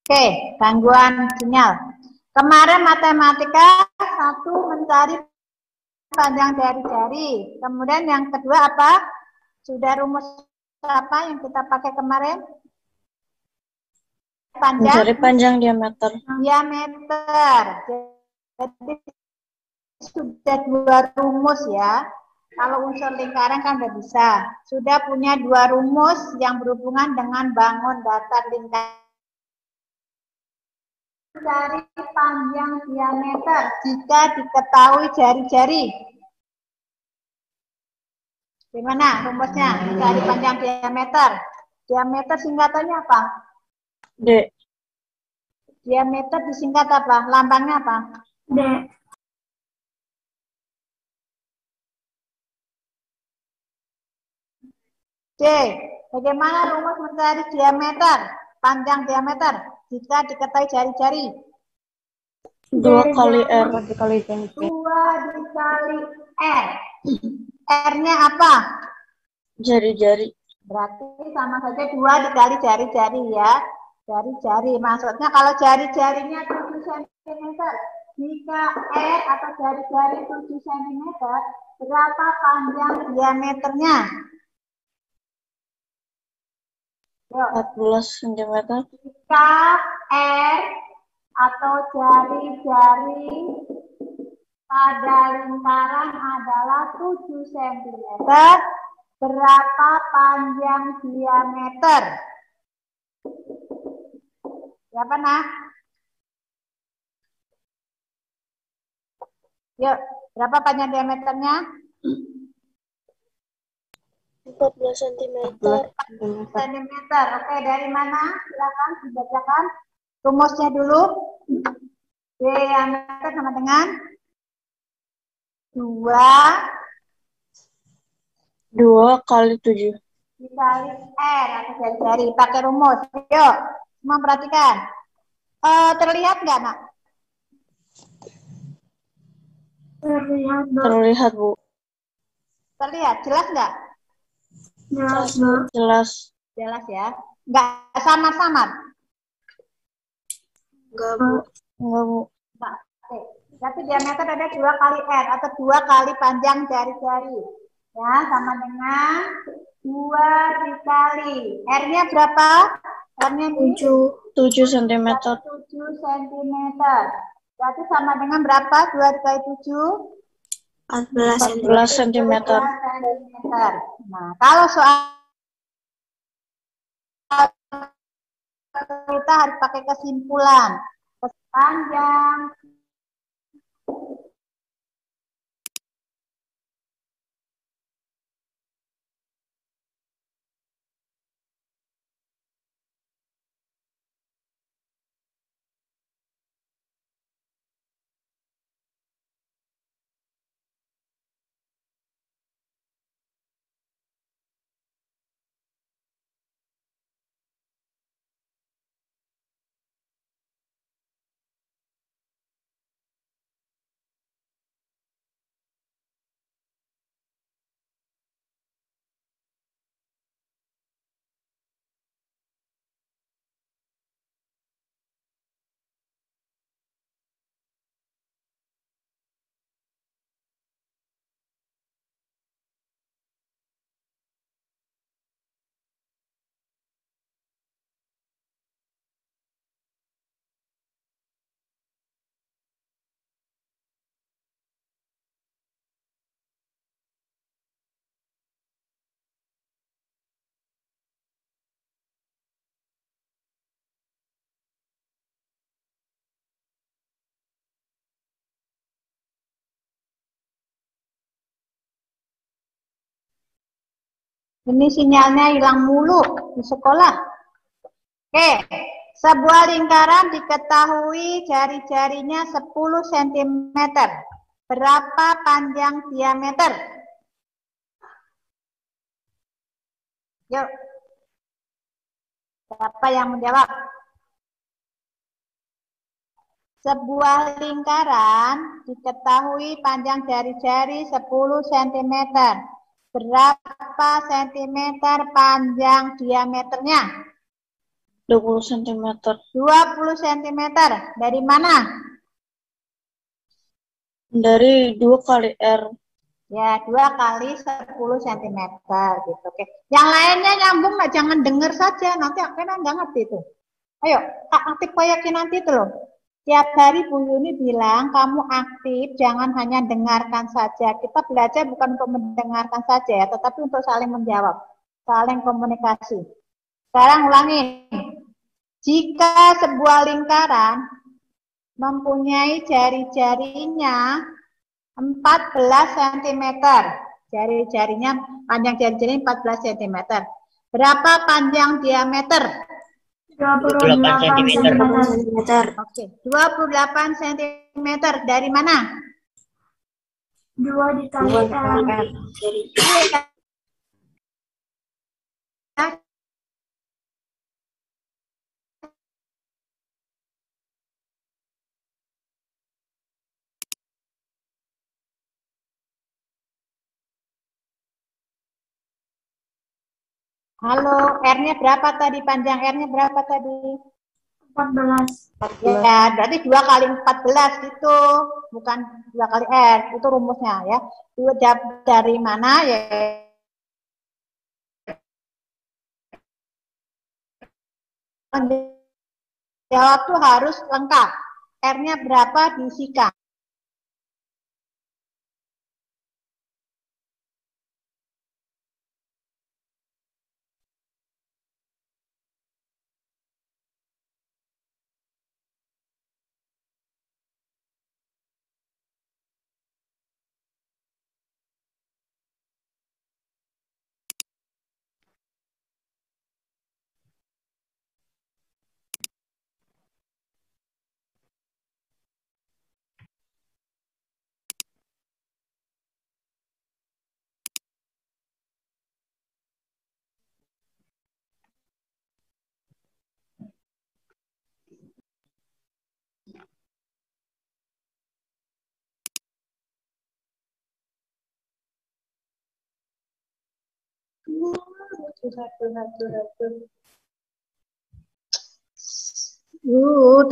Oke, gangguan sinyal. Kemarin matematika satu mencari panjang dari jari. Kemudian yang kedua apa? Sudah rumus apa yang kita pakai kemarin? Mencari panjang diameter. Diameter. Jadi sudah dua rumus ya. Kalau unsur lingkaran kan udah bisa. Sudah punya dua rumus yang berhubungan dengan bangun datar lingkaran. Cari panjang diameter jika diketahui jari-jari. Gimana rumusnya? Cari panjang diameter. Diameter singkatannya apa? D. Diameter disingkat apa? Lambangnya apa? D. C. Bagaimana rumus mencari diameter, panjang diameter jika diketahui jari-jari? 2 kali R. 2 dikali R. R-nya apa? Jari-jari. Berarti sama saja 2 dikali jari-jari ya. Jari-jari. Maksudnya kalau jari-jarinya 7 cm, jika R atau jari-jari 7 cm, berapa panjang diameternya? 14 cm. Jika R atau jari-jari pada lingkaran adalah 7 cm, berapa panjang diameter? Berapa, Nak? Yuk, berapa panjang diameternya? 14 cm. Sentimeter. Oke, dari mana? Silakan dibacakan rumusnya dulu. Diameter sama dengan 2 kali 7. dikali R atau jari-jari. Pakai rumus. Yuk, semua perhatikan. Terlihat nggak, Nak? Terlihat, Bu. Terlihat, Bu. Terlihat. Jelas nggak? Jelas, Bu. Jelas. Jelas ya. Nggak samar-samar. Enggak, Bu. Enggak, Bu. Nah, oke. Berarti diameter ada 2 kali R atau 2 kali panjang jari-jari. Ya, sama dengan 2 dikali. R-nya berapa? R-nya 7 cm. 7 cm. Berarti sama dengan berapa? 2 dikali 7? 14 cm. Nah, kalau soal kita harus pakai kesimpulan. Panjang ini sinyalnya hilang mulu di sekolah. Oke, sebuah lingkaran diketahui jari-jarinya 10 cm. Berapa panjang diameter? Yuk. Siapa yang menjawab? Sebuah lingkaran diketahui panjang jari-jari 10 cm. Berapa sentimeter panjang diameternya? 20 cm. 20 cm. Dari mana? Dari 2 kali R. Ya, 2 kali 10 cm. Gitu. Oke. Yang lainnya nyambung nggak? Jangan dengar saja. Nanti akhirnya nggak ngerti itu. Ayo, aktif koyakin nanti itu loh. Tiap hari Bu Yuni bilang, kamu aktif, jangan hanya dengarkan saja. Kita belajar bukan untuk mendengarkan saja ya, tetapi untuk saling menjawab, saling komunikasi. Sekarang ulangi. Jika sebuah lingkaran mempunyai jari-jarinya 14 cm, jari-jarinya, panjang jari-jari 14 cm. Berapa panjang diameter? 28 cm. Oke, 28 cm. Dari mana? 2 dikali R. Halo, R-nya berapa tadi? Panjang R-nya berapa tadi? 14. Ya, berarti 2 kali 14 itu. Bukan 2 kali R, itu rumusnya ya. Dua dari mana ya? Jawab tuh harus lengkap. R-nya berapa diisikan.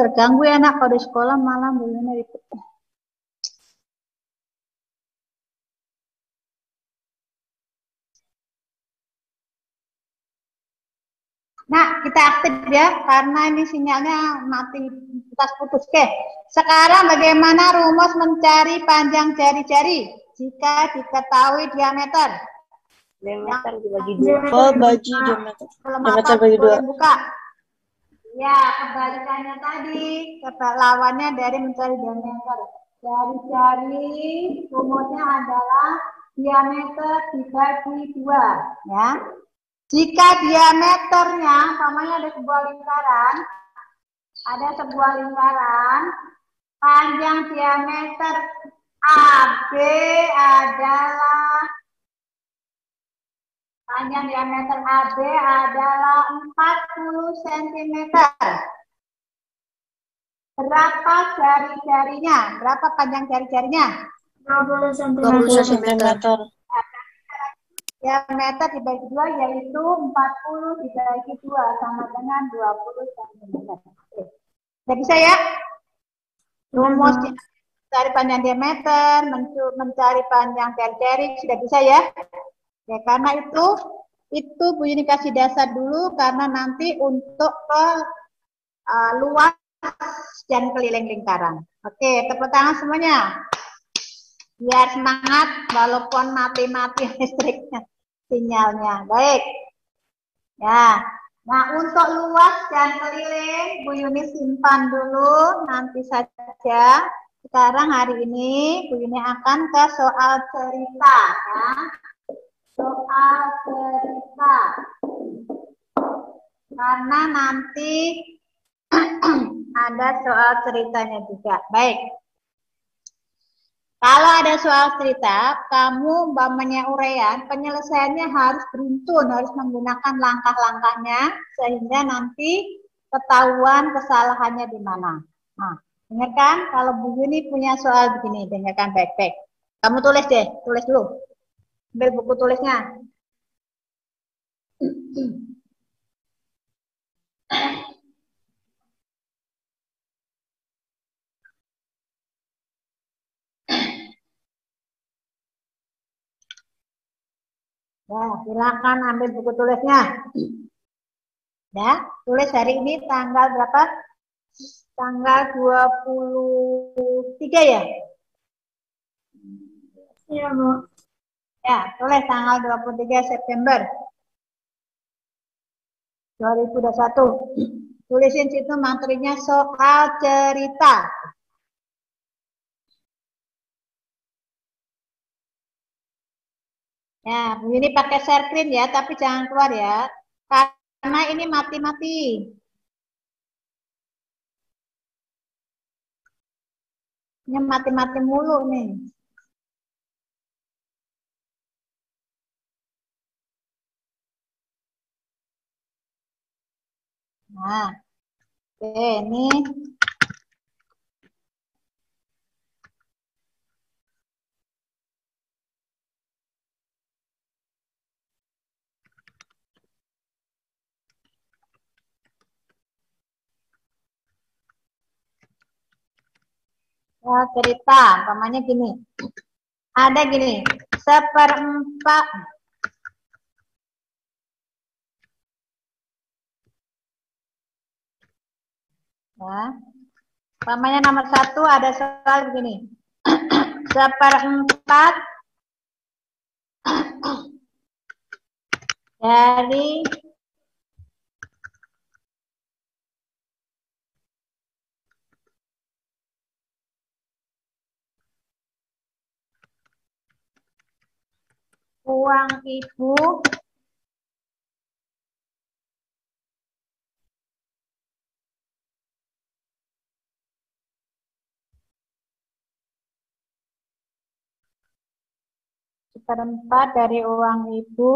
Terganggu ya anak kalau di sekolah malah bulunya ribet. Nah, kita aktif ya, karena ini sinyalnya mati, putus. Oke, sekarang bagaimana rumus mencari panjang jari-jari jika diketahui diameter? Diameter dibagi 2. Oh, bagi diameter. Diameter bagi 2. Buka. Ya, kebalikannya tadi, lawannya dari mencari diameter. Jari-jari rumusnya adalah diameter dibagi 2, ya. Jika diameternya, umpamanya ada sebuah lingkaran, panjang diameter AB adalah 40 cm. Berapa jari-jarinya? Berapa panjang jari-jarinya? 20 cm. 20 cm. Diameter dibagi 2 yaitu 40 dibagi 2 sama dengan 20 cm. Sudah bisa ya? Rumus mencari panjang diameter, mencari panjang jari-jari, sudah bisa ya? Ya, karena itu Bu Yuni kasih dasar dulu karena nanti untuk ke luas dan keliling lingkaran. Oke, tepuk tangan semuanya. Biar semangat walaupun mati-mati listriknya, sinyalnya. Baik. Ya. Nah, untuk luas dan keliling Bu Yuni simpan dulu nanti saja. Sekarang hari ini Bu Yuni akan ke soal cerita ya. Soal cerita. Karena nanti ada soal ceritanya juga. Baik. Kalau ada soal cerita, kamu umpamanya uraian, penyelesaiannya harus beruntun, harus menggunakan langkah-langkahnya, sehingga nanti ketahuan kesalahannya di mana. Nah, dengarkan, kalau Bu Yuni punya soal begini, dengarkan baik-baik. Kamu tulis deh, tulis dulu. Ambil buku tulisnya. Ya, silakan ambil buku tulisnya. Ya, tulis hari ini tanggal berapa? Tanggal 23 ya? Iya, Bu. Ya, tulis tanggal 23 September 2021. Tulisin situ materinya soal cerita. Ya, ini pakai share screen ya, tapi jangan keluar ya. Karena ini mati-mati. Ini mati-mati mulu nih. Nah, oke, ini cerita, umpamanya gini. Ada gini, 1/4. Ya. Umpamanya nomor 1 ada soal begini. 1/4 dari uang ibu seperempat dari uang ibu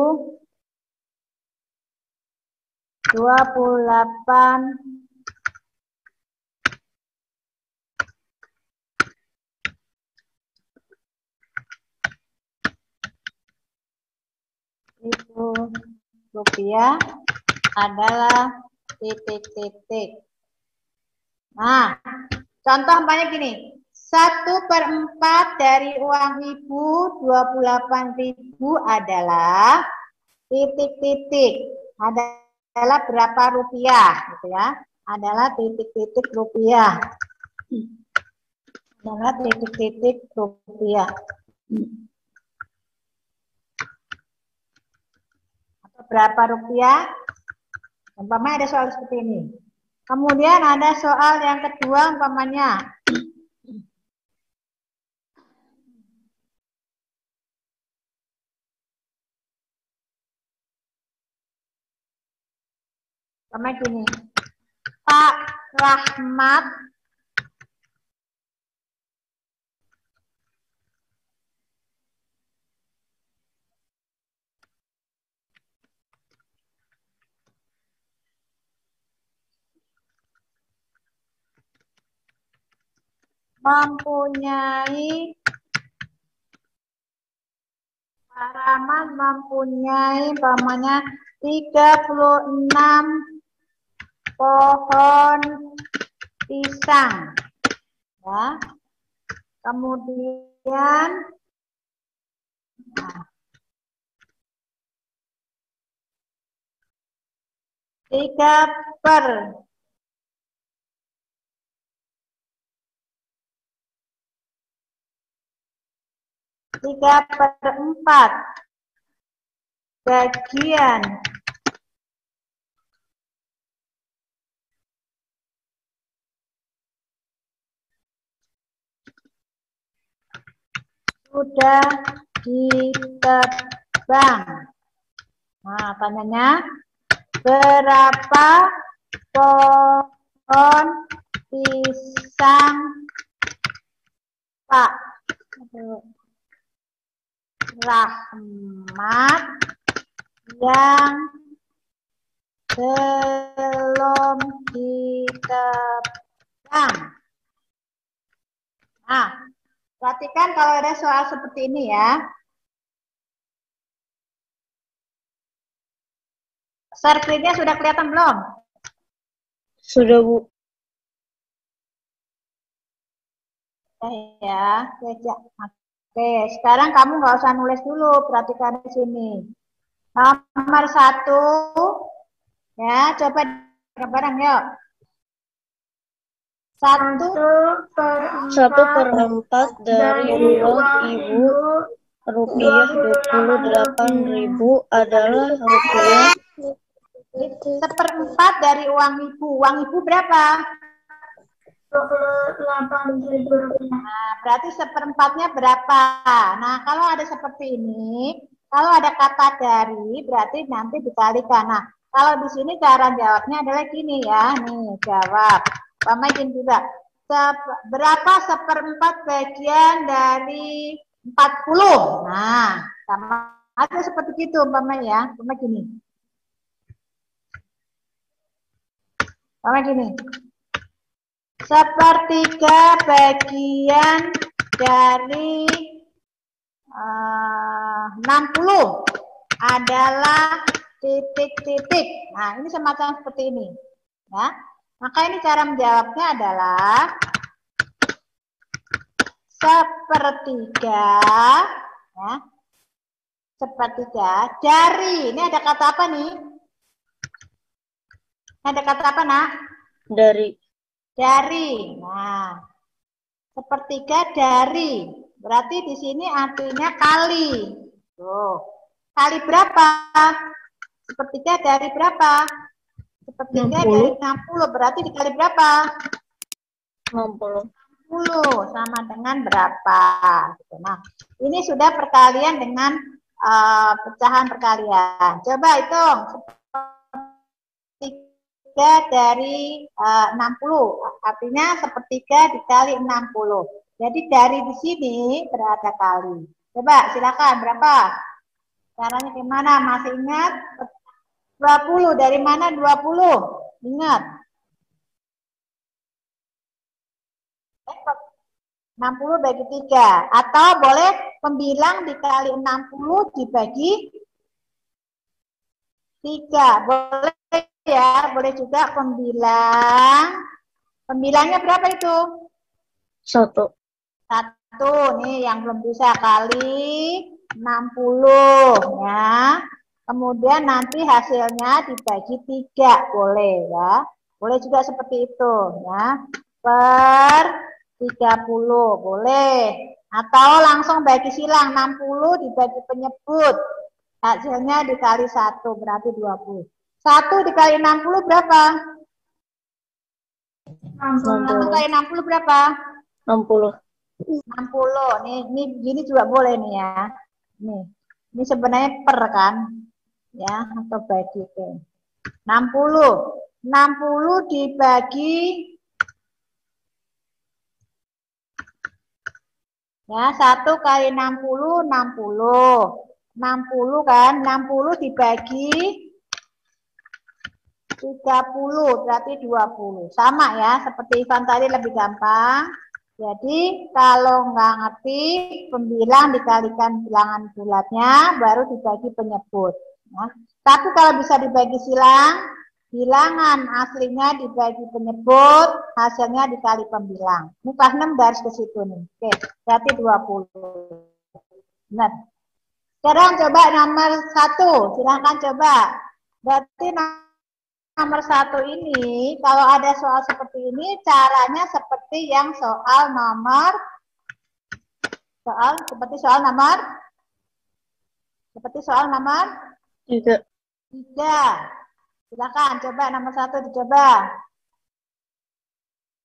28 ribu rupiah adalah titik-titik. Nah, contoh umpamanya gini, 1/4 dari uang ibu 28.000 adalah titik-titik. Adalah berapa rupiah, gitu ya? Adalah titik-titik rupiah. Adalah titik-titik rupiah. Atau berapa rupiah? Umpamanya ada soal seperti ini. Kemudian ada soal yang kedua, umpamanya gini, Pak Rahmat mempunyai 36 pohon pisang. Ya. Kemudian nah, 3/4 bagian sudah ditebang. Nah, tanyanya berapa pohon pisang Pak Rahmat yang belum ditebang? Nah, perhatikan kalau ada soal seperti ini ya. Screen-nya sudah kelihatan belum? Sudah, Bu. Ya, oke, sekarang kamu nggak usah nulis dulu, perhatikan di sini. Nomor 1, ya, coba bareng yuk. 1/4 dari uang ibu rupiah 28.000 adalah rupiah 1/4 dari uang ibu. Uang ibu berapa? 28.000 rupiah. Nah, berarti 1/4-nya berapa? Nah, kalau ada seperti ini, kalau ada kata dari, berarti nanti dikalikan. Nah, kalau di sini cara jawabnya adalah gini ya. Nih, jawab. Sama gini juga. Berapa 1/4 bagian dari 40? Nah, sama aja seperti itu umpamanya ya. Umpamanya gini. Sama gini. Sepertiga bagian dari 60 adalah titik-titik. Nah, ini semacam seperti ini. Ya. Maka ini cara menjawabnya adalah sepertiga, ya, sepertiga dari, ini ada kata apa nih? Ada kata apa, nak? Dari. Dari. Nah, sepertiga dari. Berarti di sini artinya kali. Tuh. Kali berapa? Sepertiga dari berapa? Sepertiga 60. dari 60. Berarti dikali berapa? 60. 10 sama dengan berapa? Nah, ini sudah perkalian dengan pecahan perkalian. Coba hitung. Sepertiga dari 60. Artinya sepertiga dikali 60. Jadi dari di sini berada kali. Coba silakan berapa? Caranya gimana? Masih ingat? 20. Dari mana 20? Ingat. 60 bagi 3. Atau boleh pembilang dikali 60 dibagi 3. Boleh ya. Boleh juga pembilang. Pembilangnya berapa itu? 1. 1. Nih yang belum bisa kali 60. Ya. Kemudian nanti hasilnya dibagi 3. Boleh ya. Boleh juga seperti itu. Ya. Per 30 boleh, atau langsung bagi silang 60 dibagi penyebut, hasilnya dikali 1 berarti 20. 1 dikali 60 berapa? 1 kali 60 berapa? 60. 60. Nih gini juga boleh nih ya. Ini sebenarnya per kan, ya, atau bagi ke 60. 60 dibagi, ya, 1 kali 60, 60. 60 kan, 60 dibagi 30, berarti 20. Sama ya, seperti Ivan tadi lebih gampang. Jadi, kalau nggak ngerti, pembilang dikalikan bilangan bulatnya, baru dibagi penyebut. Ya. Tapi kalau bisa dibagi silang, bilangan aslinya dibagi penyebut, hasilnya dikali pembilang. Ini kelas 6 garis ke situ nih. Oke, berarti 20. Benar. Sekarang coba nomor 1. Silahkan coba. Berarti nomor 1 ini, kalau ada soal seperti ini, caranya seperti yang soal nomor, seperti soal nomor 3. 3. Silakan coba nomor 1 dicoba.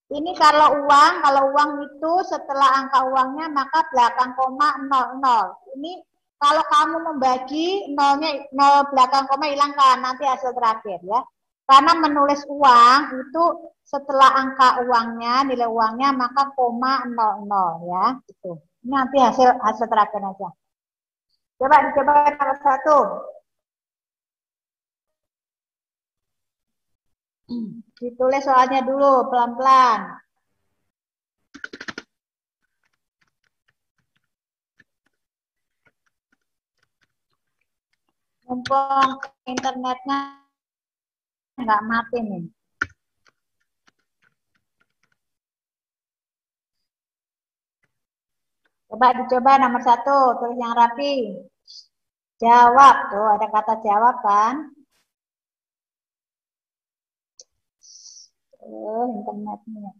Ini kalau uang itu setelah angka uangnya maka belakang koma 00. Ini kalau kamu membagi nolnya, 0 belakang koma hilangkan, nanti hasil terakhir ya. Karena menulis uang itu setelah angka uangnya, nilai uangnya maka koma 00 ya. Itu. Ini nanti hasil terakhir aja. Coba dicoba nomor 1. Ditulis soalnya dulu, pelan-pelan. Mumpung internetnya nggak mati nih. Coba dicoba nomor 1, tulis yang rapi. Jawab, tuh ada kata jawab kan. Internetnya.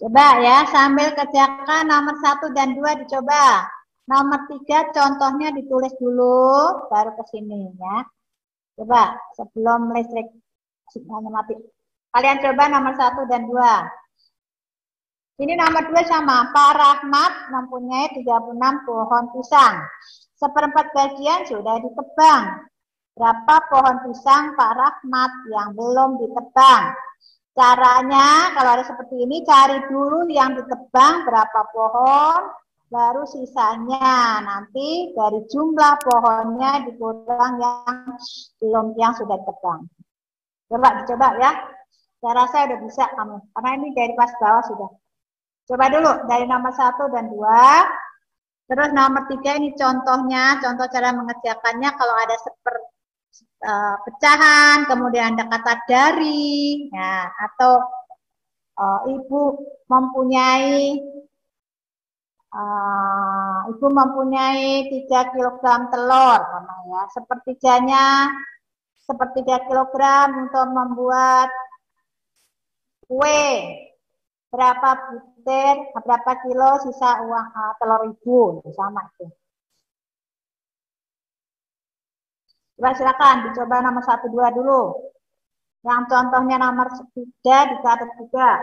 Coba ya, sambil kerjakan nomor 1 dan 2 dicoba. Nomor 3 contohnya ditulis dulu, baru ke sini ya. Coba sebelum listrik sinyalnya mati. Kalian coba nomor 1 dan 2. Ini nomor 2 sama. Pak Rahmat mempunyai 36 pohon pisang. Seperempat bagian sudah ditebang. Berapa pohon pisang Pak Rahmat yang belum ditebang? Caranya kalau ada seperti ini, cari dulu yang ditebang berapa pohon, baru sisanya nanti dari jumlah pohonnya dikurang yang sudah ditebang. Coba dicoba ya. Saya rasa udah bisa kamu, karena ini dari pas bawah sudah. Coba dulu dari nomor 1 dan 2. Terus nomor 3 ini contohnya, contoh cara mengerjakannya kalau ada pecahan, kemudian ada kata dari, ya, atau ibu mempunyai 3 kilogram telur, ya. Sepertiga kilogram untuk membuat kue. Berapa kilo sisa uang telur ibu, sama itu. Coba silakan dicoba nomor 1, 2 dulu. Yang contohnya nomor 3 dicatat juga.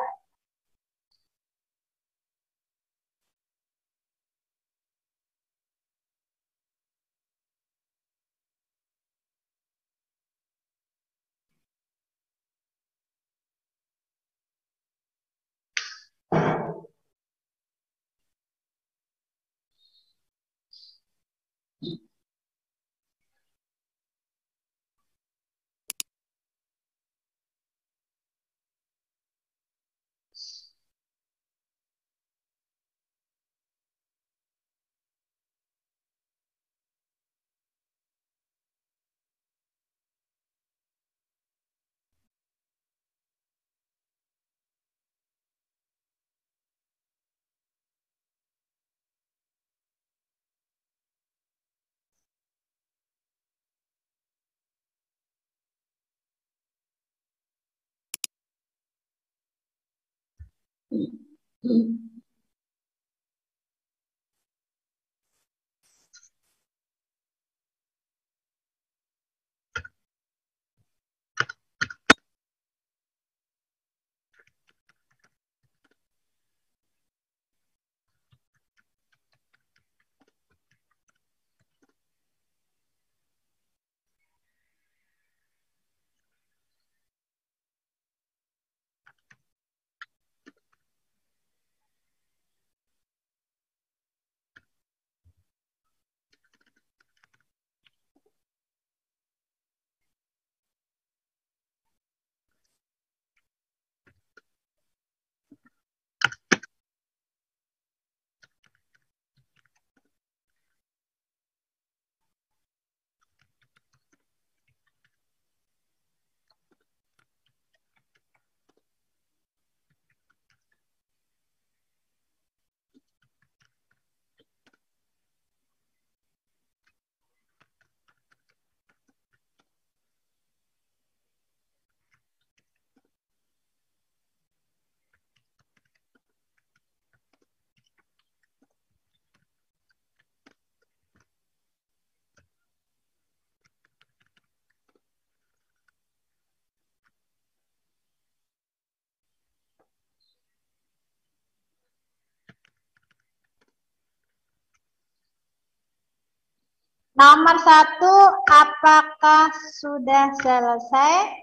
Nomor 1, apakah sudah selesai?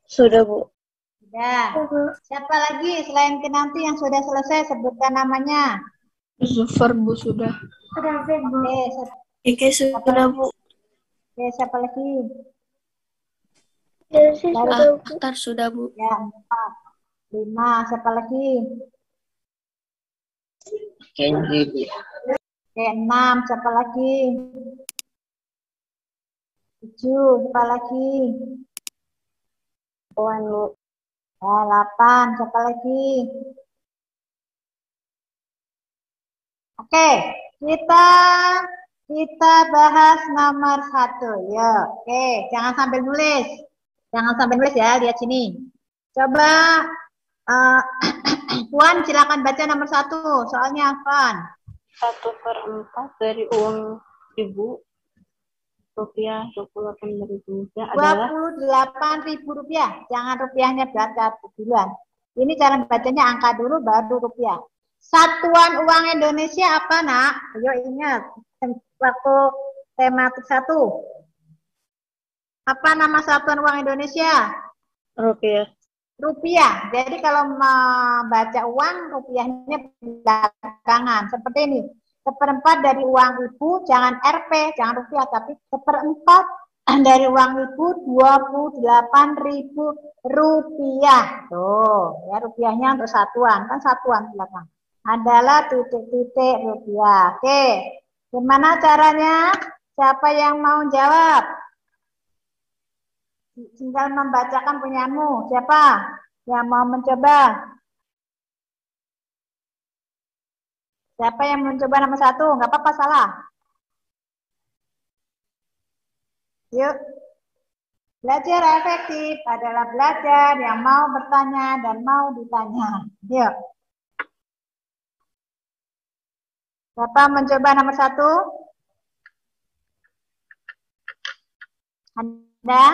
Sudah, Bu. Sudah. Siapa lagi selain Kinanti yang sudah selesai? Sebutkan namanya. Zufar, Bu, sudah. Sudah, Bu. Oke, sudah, Bu. Oke, siapa lagi? Akhtar sudah, Bu. Ya, 4. 5, siapa lagi? Kenji, Bu. Oke, 6, siapa lagi? 7, siapa lagi? Puan, Bu. 8, siapa lagi? Oke, kita bahas nomor 1. Ya, oke, jangan sambil nulis. Jangan sambil nulis ya, lihat sini. Coba Puan silakan baca nomor 1. Soalnya Puan. 1/4 dari uang Ibu rupiah 28.000 adalah 28.000 rupiah. Jangan rupiahnya baca duluan. Ini cara bacanya angka dulu baru rupiah. Satuan uang Indonesia apa, Nak? Ayo ingat. Waktu tematik 1. Apa nama satuan uang Indonesia? Rupiah. rupiah. Jadi kalau membaca uang, rupiahnya belakangan. Seperti ini. 1/4 dari uang ibu, jangan Rp, jangan rupiah, tapi 1/4 dari uang ibu 28.000 rupiah. Tuh, ya rupiahnya untuk satuan, kan satuan belakang. Adalah titik-titik rupiah. Oke, gimana caranya? Siapa yang mau jawab? Tinggal membacakan punyamu. Siapa yang mau mencoba? Siapa yang mencoba nomor 1? Nggak apa-apa salah. Yuk. Belajar efektif adalah belajar yang mau bertanya dan mau ditanya. Yuk. Siapa mencoba nomor 1? Anda?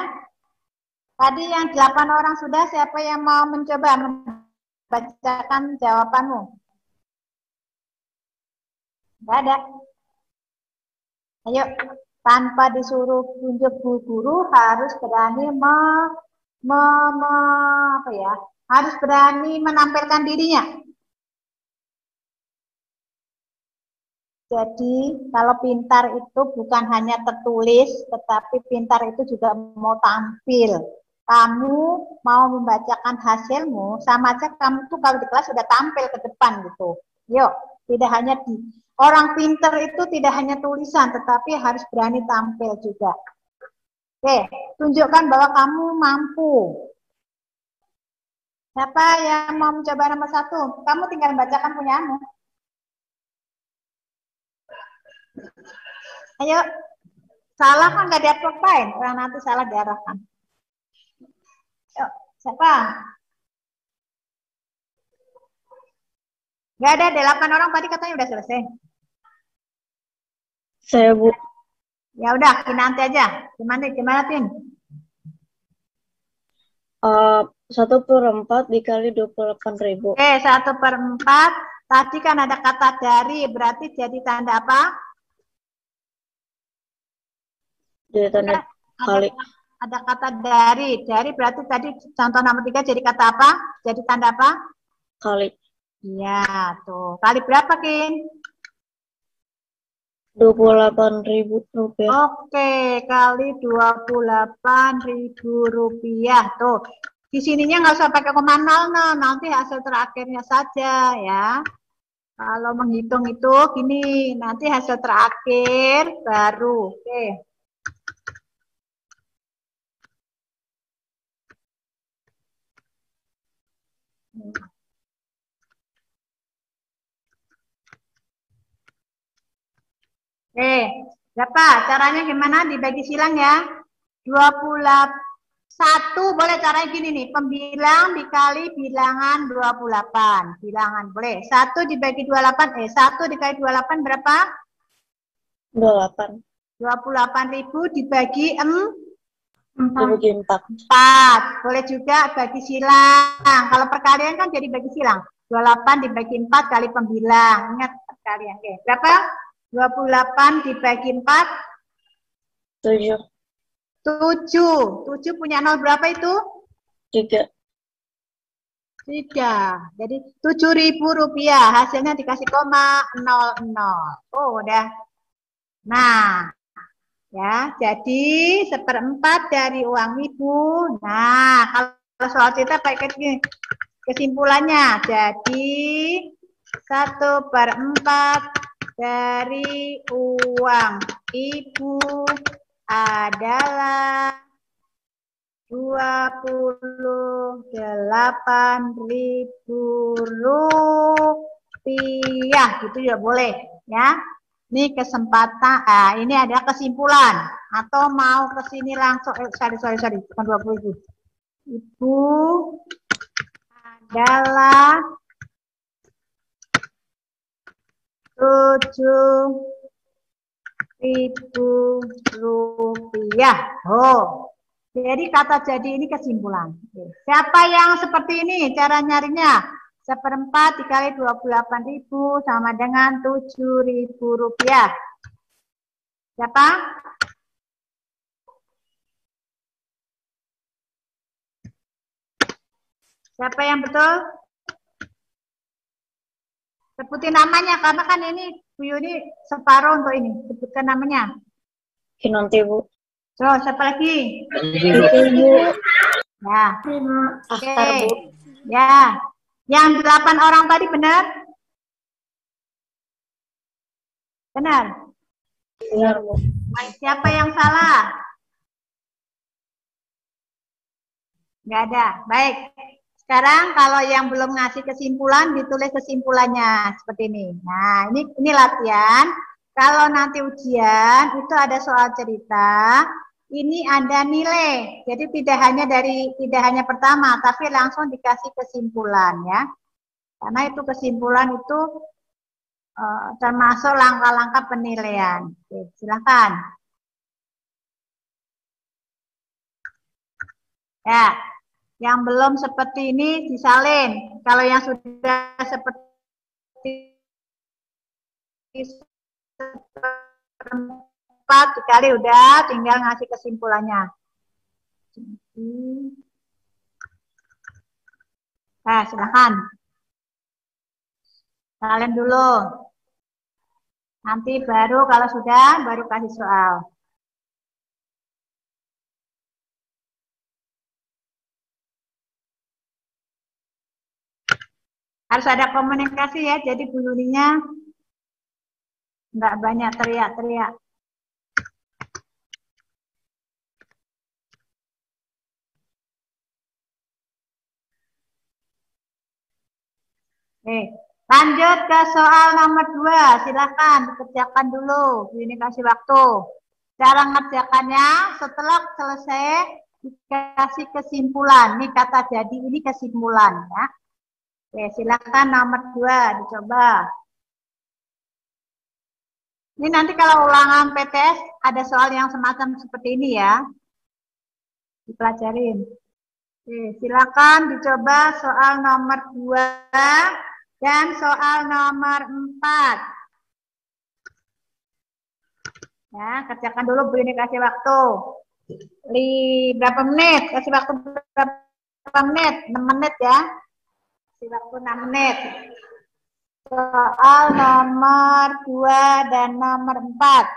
Tadi yang 8 orang sudah, siapa yang mau mencoba membacakan jawabanmu? Enggak ada. Ayo, tanpa disuruh tunjuk Bu Guru harus berani harus berani menampilkan dirinya. Jadi, kalau pintar itu bukan hanya tertulis, tetapi pintar itu juga mau tampil. Kamu mau membacakan hasilmu, sama aja kamu tuh kalau di kelas sudah tampil ke depan gitu. Yuk, tidak hanya orang pintar itu tidak hanya tulisan, tetapi harus berani tampil juga. Oke, tunjukkan bahwa kamu mampu. Siapa yang mau mencoba nomor 1? Kamu tinggal membacakan punyamu. Ayo, salah kan nggak diapa-apain, orang nanti salah diarahkan. Yuk, siapa? Nggak ada, 8 orang tadi katanya udah selesai. Saya, Bu. Ya udah, nanti aja. Gimana, Tin? 1/4 dikali 28.000. 1/4. Tadi kan ada kata dari, berarti jadi tanda apa? Jadi tanda kali. Ada kata dari. Dari berarti tadi contoh nomor 3 jadi kata apa? Jadi tanda apa? Kali. Iya, tuh. Kali berapa, Kin? 28.000 rupiah. Oke, kali 28.000 rupiah. Tuh, di sininya nggak usah pakai koma 00, nanti hasil terakhirnya saja ya. Kalau menghitung itu gini, nanti hasil terakhir baru. Oke. Berapa? Caranya gimana? Dibagi silang ya. 21 boleh caranya gini nih. Pembilang dikali bilangan 28. Bilangan boleh. 1 dibagi 28. 1 dikali 28 berapa? 28. 28.000 dibagi 4. Boleh juga bagi silang. Kalau perkalian kan jadi bagi silang. 28 dibagi 4 kali pembilang. Ingat perkalian. Oke. Berapa? 28 dibagi 4? 7. 7 punya 0 berapa itu? 3. Jadi 7.000 rupiah. Hasilnya dikasih koma 00. Oh, udah. Nah, ya, jadi 1/4 dari uang ibu. Nah, kalau soal cerita pakai kesimpulannya. Jadi 1/4 dari uang ibu adalah 28.000 rupiah. Gitu ya boleh ya. Ini kesempatan, ini adalah kesimpulan. Atau mau ke sini langsung, sorry, bukan 20.000. Ibu adalah 7.000 rupiah. Oh, jadi kata jadi ini kesimpulan. Siapa yang seperti ini cara nyarinya? 1/4 dikali 28.000 sama dengan 7.000 rupiah. Siapa? Siapa yang betul? Sebutin namanya, karena kan ini Bu Yuni separuh untuk ini. Sebutkan namanya. Kinanti, Bu. So, siapa lagi? Ibu. Ya. Oke. Akhtar, Bu. Ya. Yang 8 orang tadi benar? Benar. Benar, Bu. Siapa yang salah? Nggak ada. Baik. Sekarang kalau yang belum ngasih kesimpulan, ditulis kesimpulannya seperti ini. Nah, ini latihan. Kalau nanti ujian, itu ada soal cerita. Ini ada nilai. Jadi tidak hanya pertama, tapi langsung dikasih kesimpulan ya. Karena itu kesimpulan itu termasuk langkah-langkah penilaian. Oke, silakan. Ya. Yang belum seperti ini disalin. Kalau yang sudah seperti seperempat dikali udah, tinggal ngasih kesimpulannya. Nah, silakan. Salin dulu. Nanti baru kalau sudah, baru kasih soal. Harus ada komunikasi ya, jadi Bu Yuninya nggak banyak teriak-teriak. Oke, lanjut ke soal nomor 2. Silahkan dikerjakan dulu. Ini kasih waktu. Cara ngerjakannya setelah selesai dikasih kesimpulan. Ini kata jadi, ini kesimpulan ya. Oke, silakan nomor 2 dicoba. Ini nanti kalau ulangan PTS ada soal yang semacam seperti ini ya. Dipelajarin. Oke, silakan dicoba soal nomor 2 dan soal nomor 4. Ya, kerjakan dulu, Bu ini kasih waktu. Berapa menit? Kasih waktu berapa menit? 6 menit ya. Kasih waktu 6 menit. Soal nomor 2 dan nomor 4.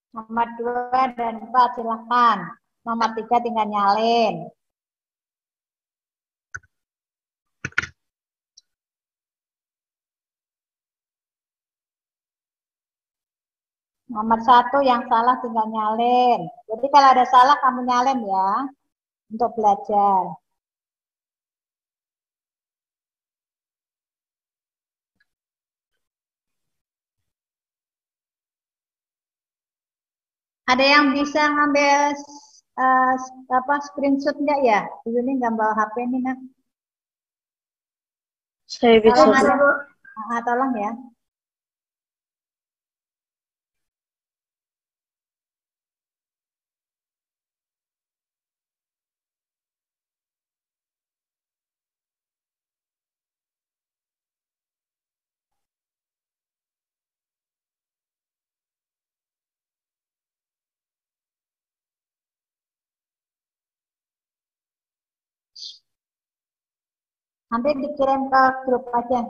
Nomor 2 dan 4 silakan. Nomor 3 tinggal nyalin. Nomor 1 yang salah tinggal nyalin. Jadi kalau ada salah kamu nyalin ya. Untuk belajar. Ada yang bisa ngambil screenshot enggak ya? Ini nggak bawa HP nih, nak. Saya bisa, Tolong, Bu. tolong ya. Nanti dikirim ke grup aja.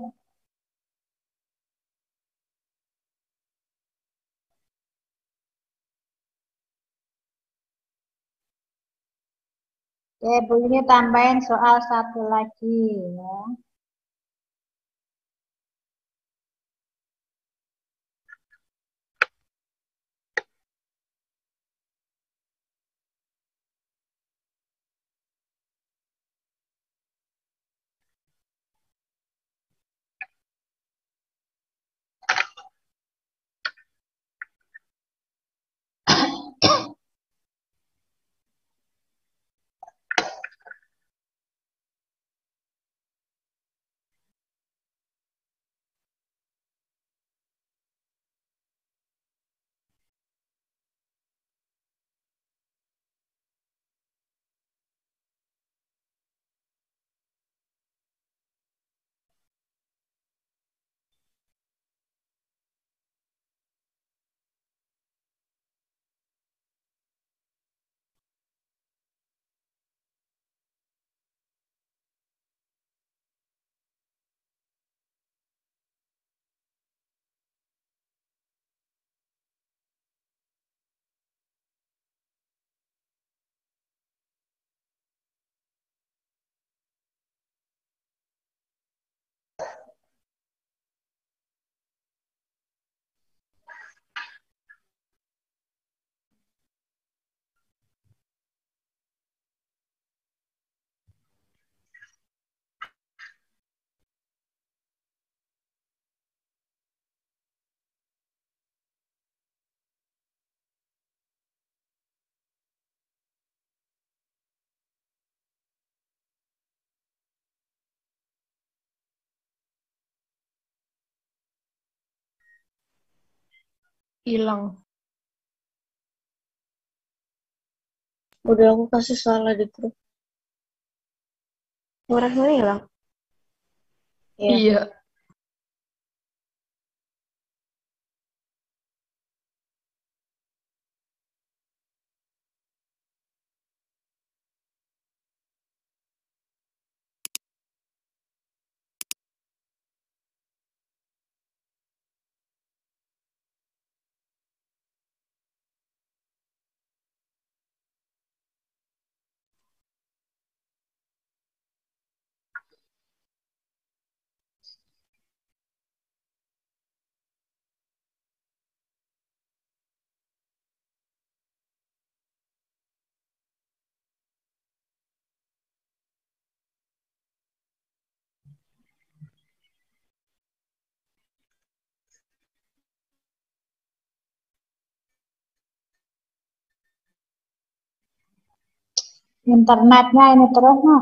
Oke, Bu ini tambahin soal 1 lagi ya. Hilang. Udah aku kasih salah di grup. Suara hilang. Iya. Iya. Internetnya ini terus, nah.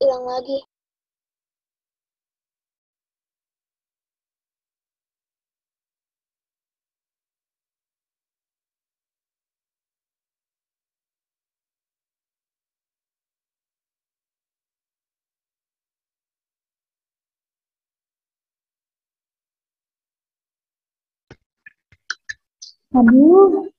Hilang lagi. Aduh.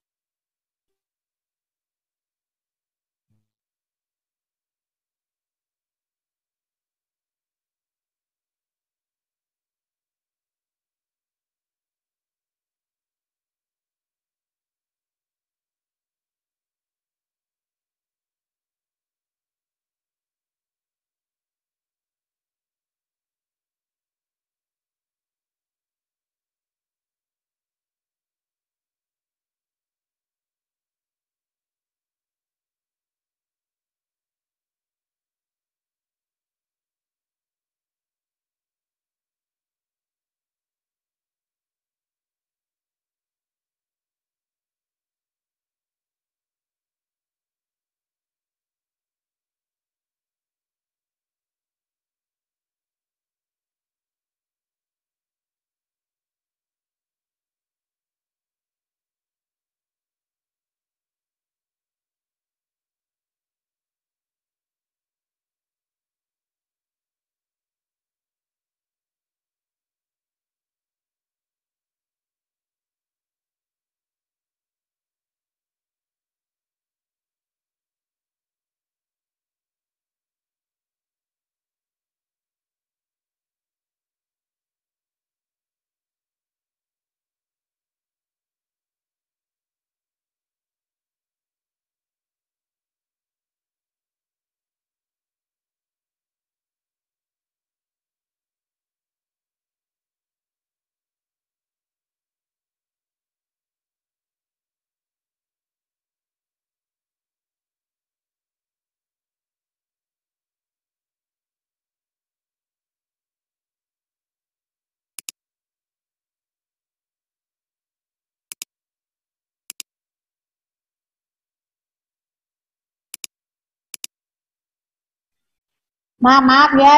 Maaf ya,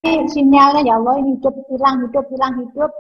ini sinyalnya ya Allah, ini hidup, hilang, hidup, hilang, hidup.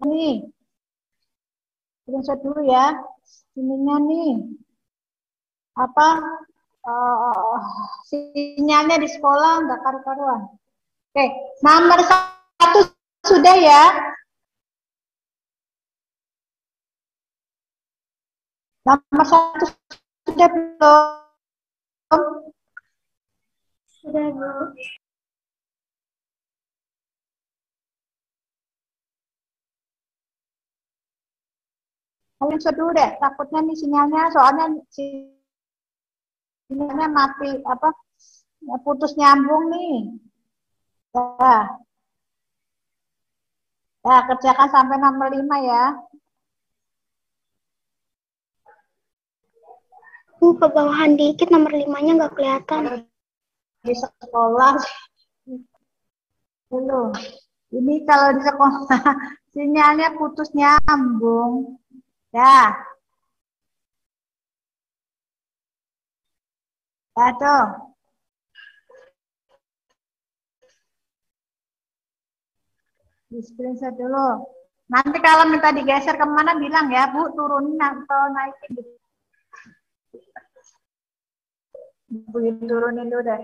Nih, screenshot dulu ya. Ininya nih, apa sinyalnya di sekolah nggak karu-karuan. Oke, nomor 1 sudah ya. Nomor 1 sudah belum? Sudah, Bu. Kalian dulu deh, takutnya nih sinyalnya, soalnya sinyalnya mati, apa, putus nyambung nih. Ya, kerjakan sampai nomor 5 ya. Bu, ke bawahan dikit nomor 5-nya nggak kelihatan. Di sekolah dulu. Ini kalau di sekolah sinyalnya putus nyambung. Ya. Ya tuh. Di screenshot dulu. Nanti kalau minta digeser kemana bilang ya, Bu, turunin atau naikin. Bu, turunin dulu deh.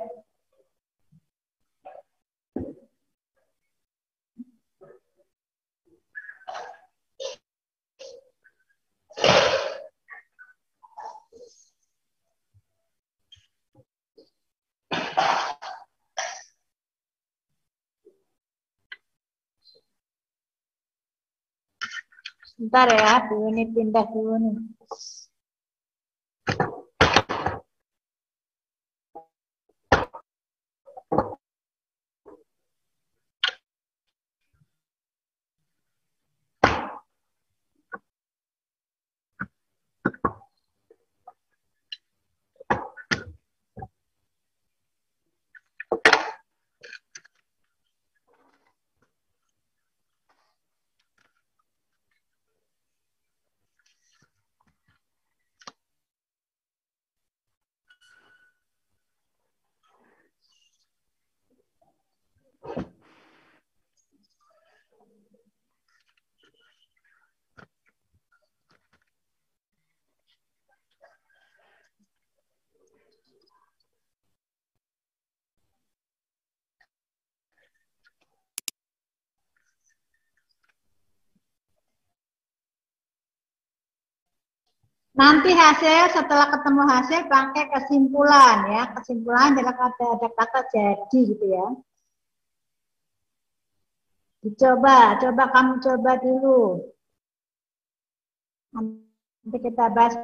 Bentar ya, Bu, ini pindah dulu nih. Nanti hasil, setelah ketemu hasil, pakai kesimpulan ya. Kesimpulan adalah ada kata jadi gitu ya. Dicoba, coba kamu coba dulu. Nanti kita bahas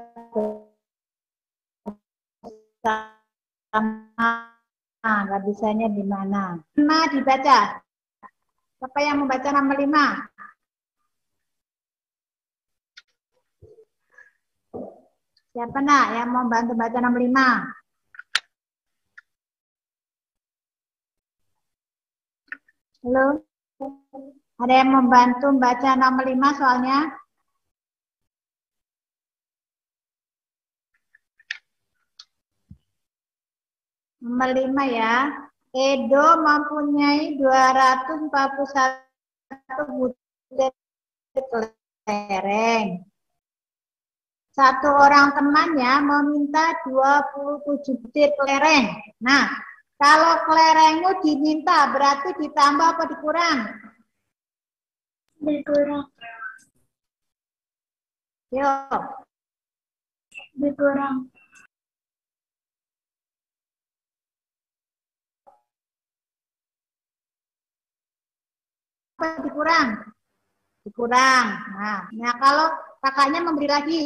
sama nggak bisanya di mana. 5 dibaca. Siapa yang membaca nomor 5? Siapa nak yang mau bantu baca nomor 5? Halo? Ada yang membantu baca nomor 5 soalnya? Nomor 5 ya. Edo mempunyai 241 butir kelereng. Satu orang temannya meminta 27 butir kelereng. Nah, kalau kelerengmu diminta berarti ditambah apa dikurang? Dikurang. Yuk. Dikurang. Apa dikurang? Dikurang. Nah kalau kakaknya memberi lagi.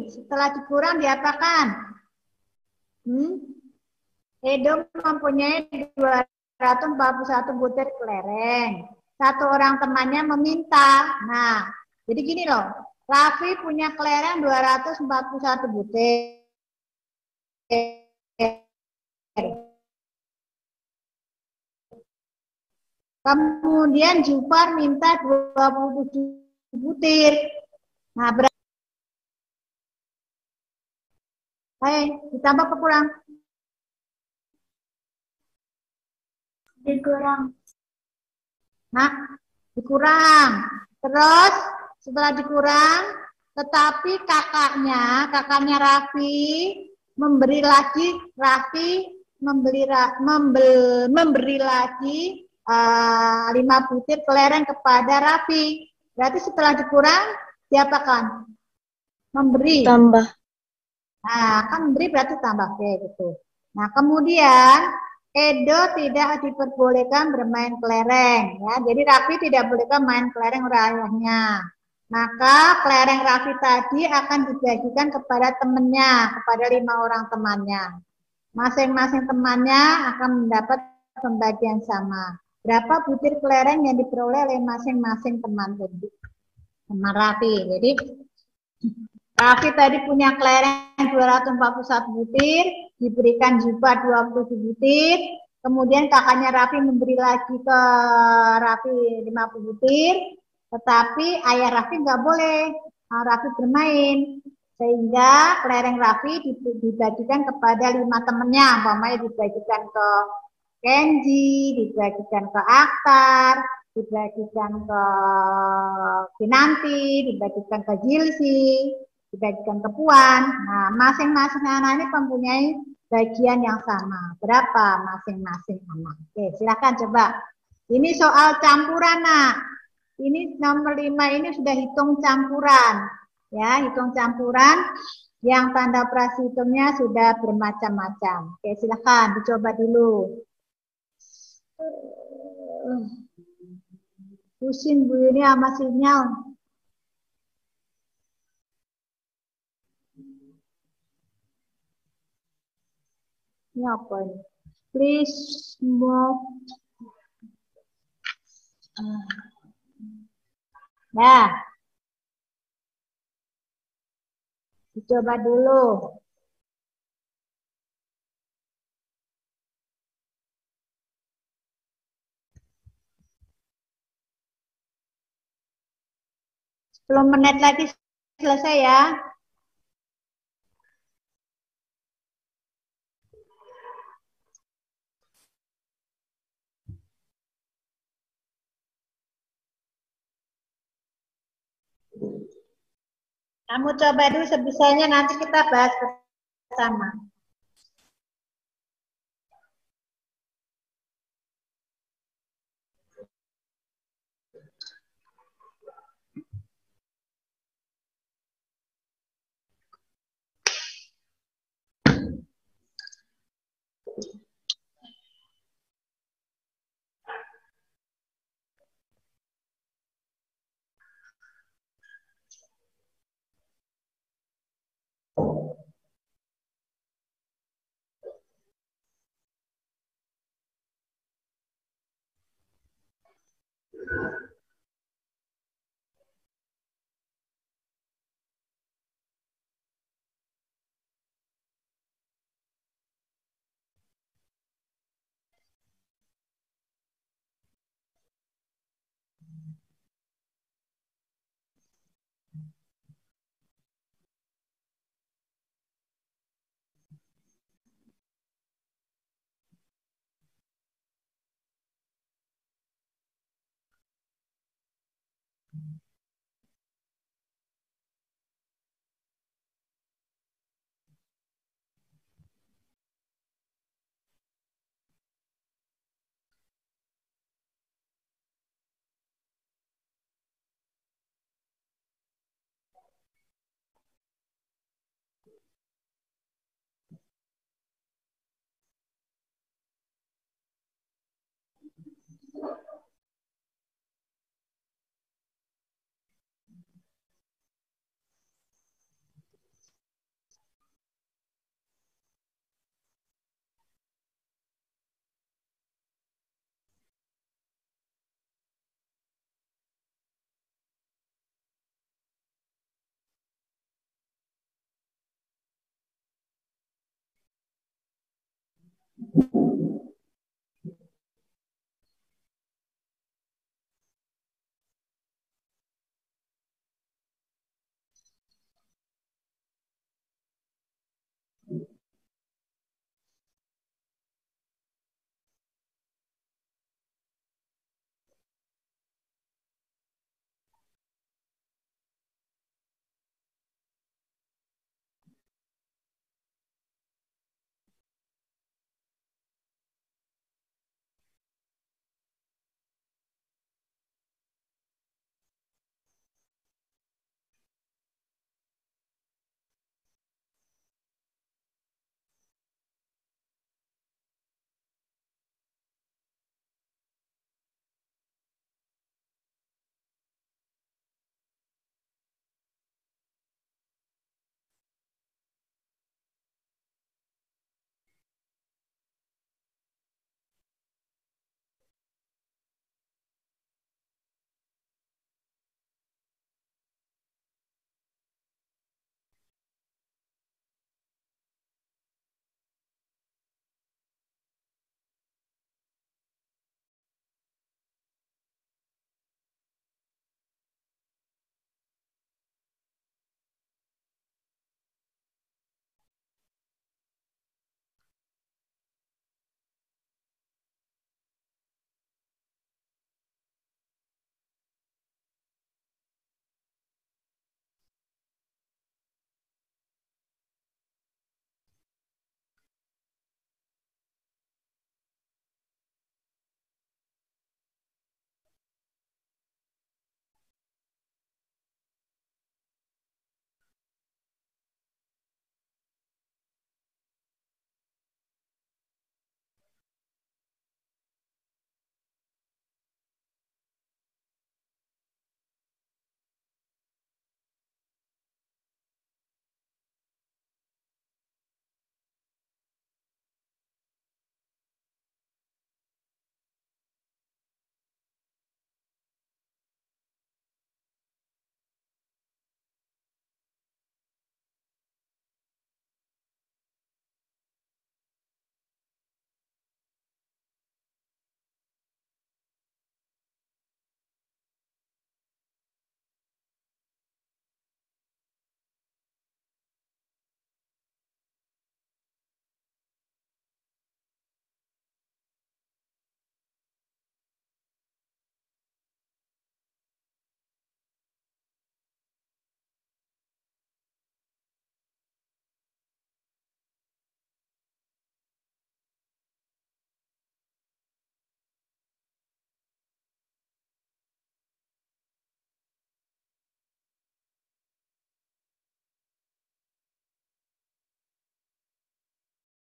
Setelah dikurang diapakan? Edo mempunyai 241 butir kelereng. Satu orang temannya meminta. Nah, jadi gini loh. Raffi punya kelereng 241 butir. Kemudian Jufar minta 27 butir. Nah, berarti ditambah apa kurang? Dikurang. Nah, dikurang. Terus setelah dikurang, tetapi kakaknya Raffi memberi lagi memberi lagi 5 butir kelereng kepada Raffi. Berarti setelah dikurang, diapakan? Memberi. Tambah. Nah, kan memberi berarti tambah gitu. Nah, kemudian Edo tidak diperbolehkan bermain kelereng, ya. Jadi Raffi tidak bolehkan main kelereng oleh ayahnya. Maka kelereng Raffi tadi akan dibagikan kepada temannya, kepada 5 orang temannya. Masing-masing temannya akan mendapat pembagian sama. Berapa butir kelereng yang diperoleh oleh masing-masing teman Raffi. Jadi Raffi tadi punya kelereng 241 butir, diberikan Jufar 27 butir, kemudian kakaknya Raffi memberi lagi ke Raffi 50 butir, tetapi ayah Raffi nggak boleh Raffi bermain, sehingga kelereng Raffi dibagikan kepada 5 temannya, umpamanya dibagikan ke Kenji, dibagikan ke Akhtar, dibagikan ke Kinanti, dibagikan ke Jilsi, dibagikan ke Puan. Nah, masing-masing anak ini mempunyai bagian yang sama. Berapa masing-masing anak? Oke, silakan coba. Ini soal campuran, nak. Ini nomor 5 ini sudah hitung campuran. Ya, hitung campuran yang tanda operasi hitungnya sudah bermacam-macam. Oke, silakan dicoba dulu. Pusing Bu ini sama sinyal. Ini apa ini? Please move. Nah, dicoba dulu. Belum menit lagi selesai ya. Kamu coba dulu sebisanya, nanti kita bahas bersama.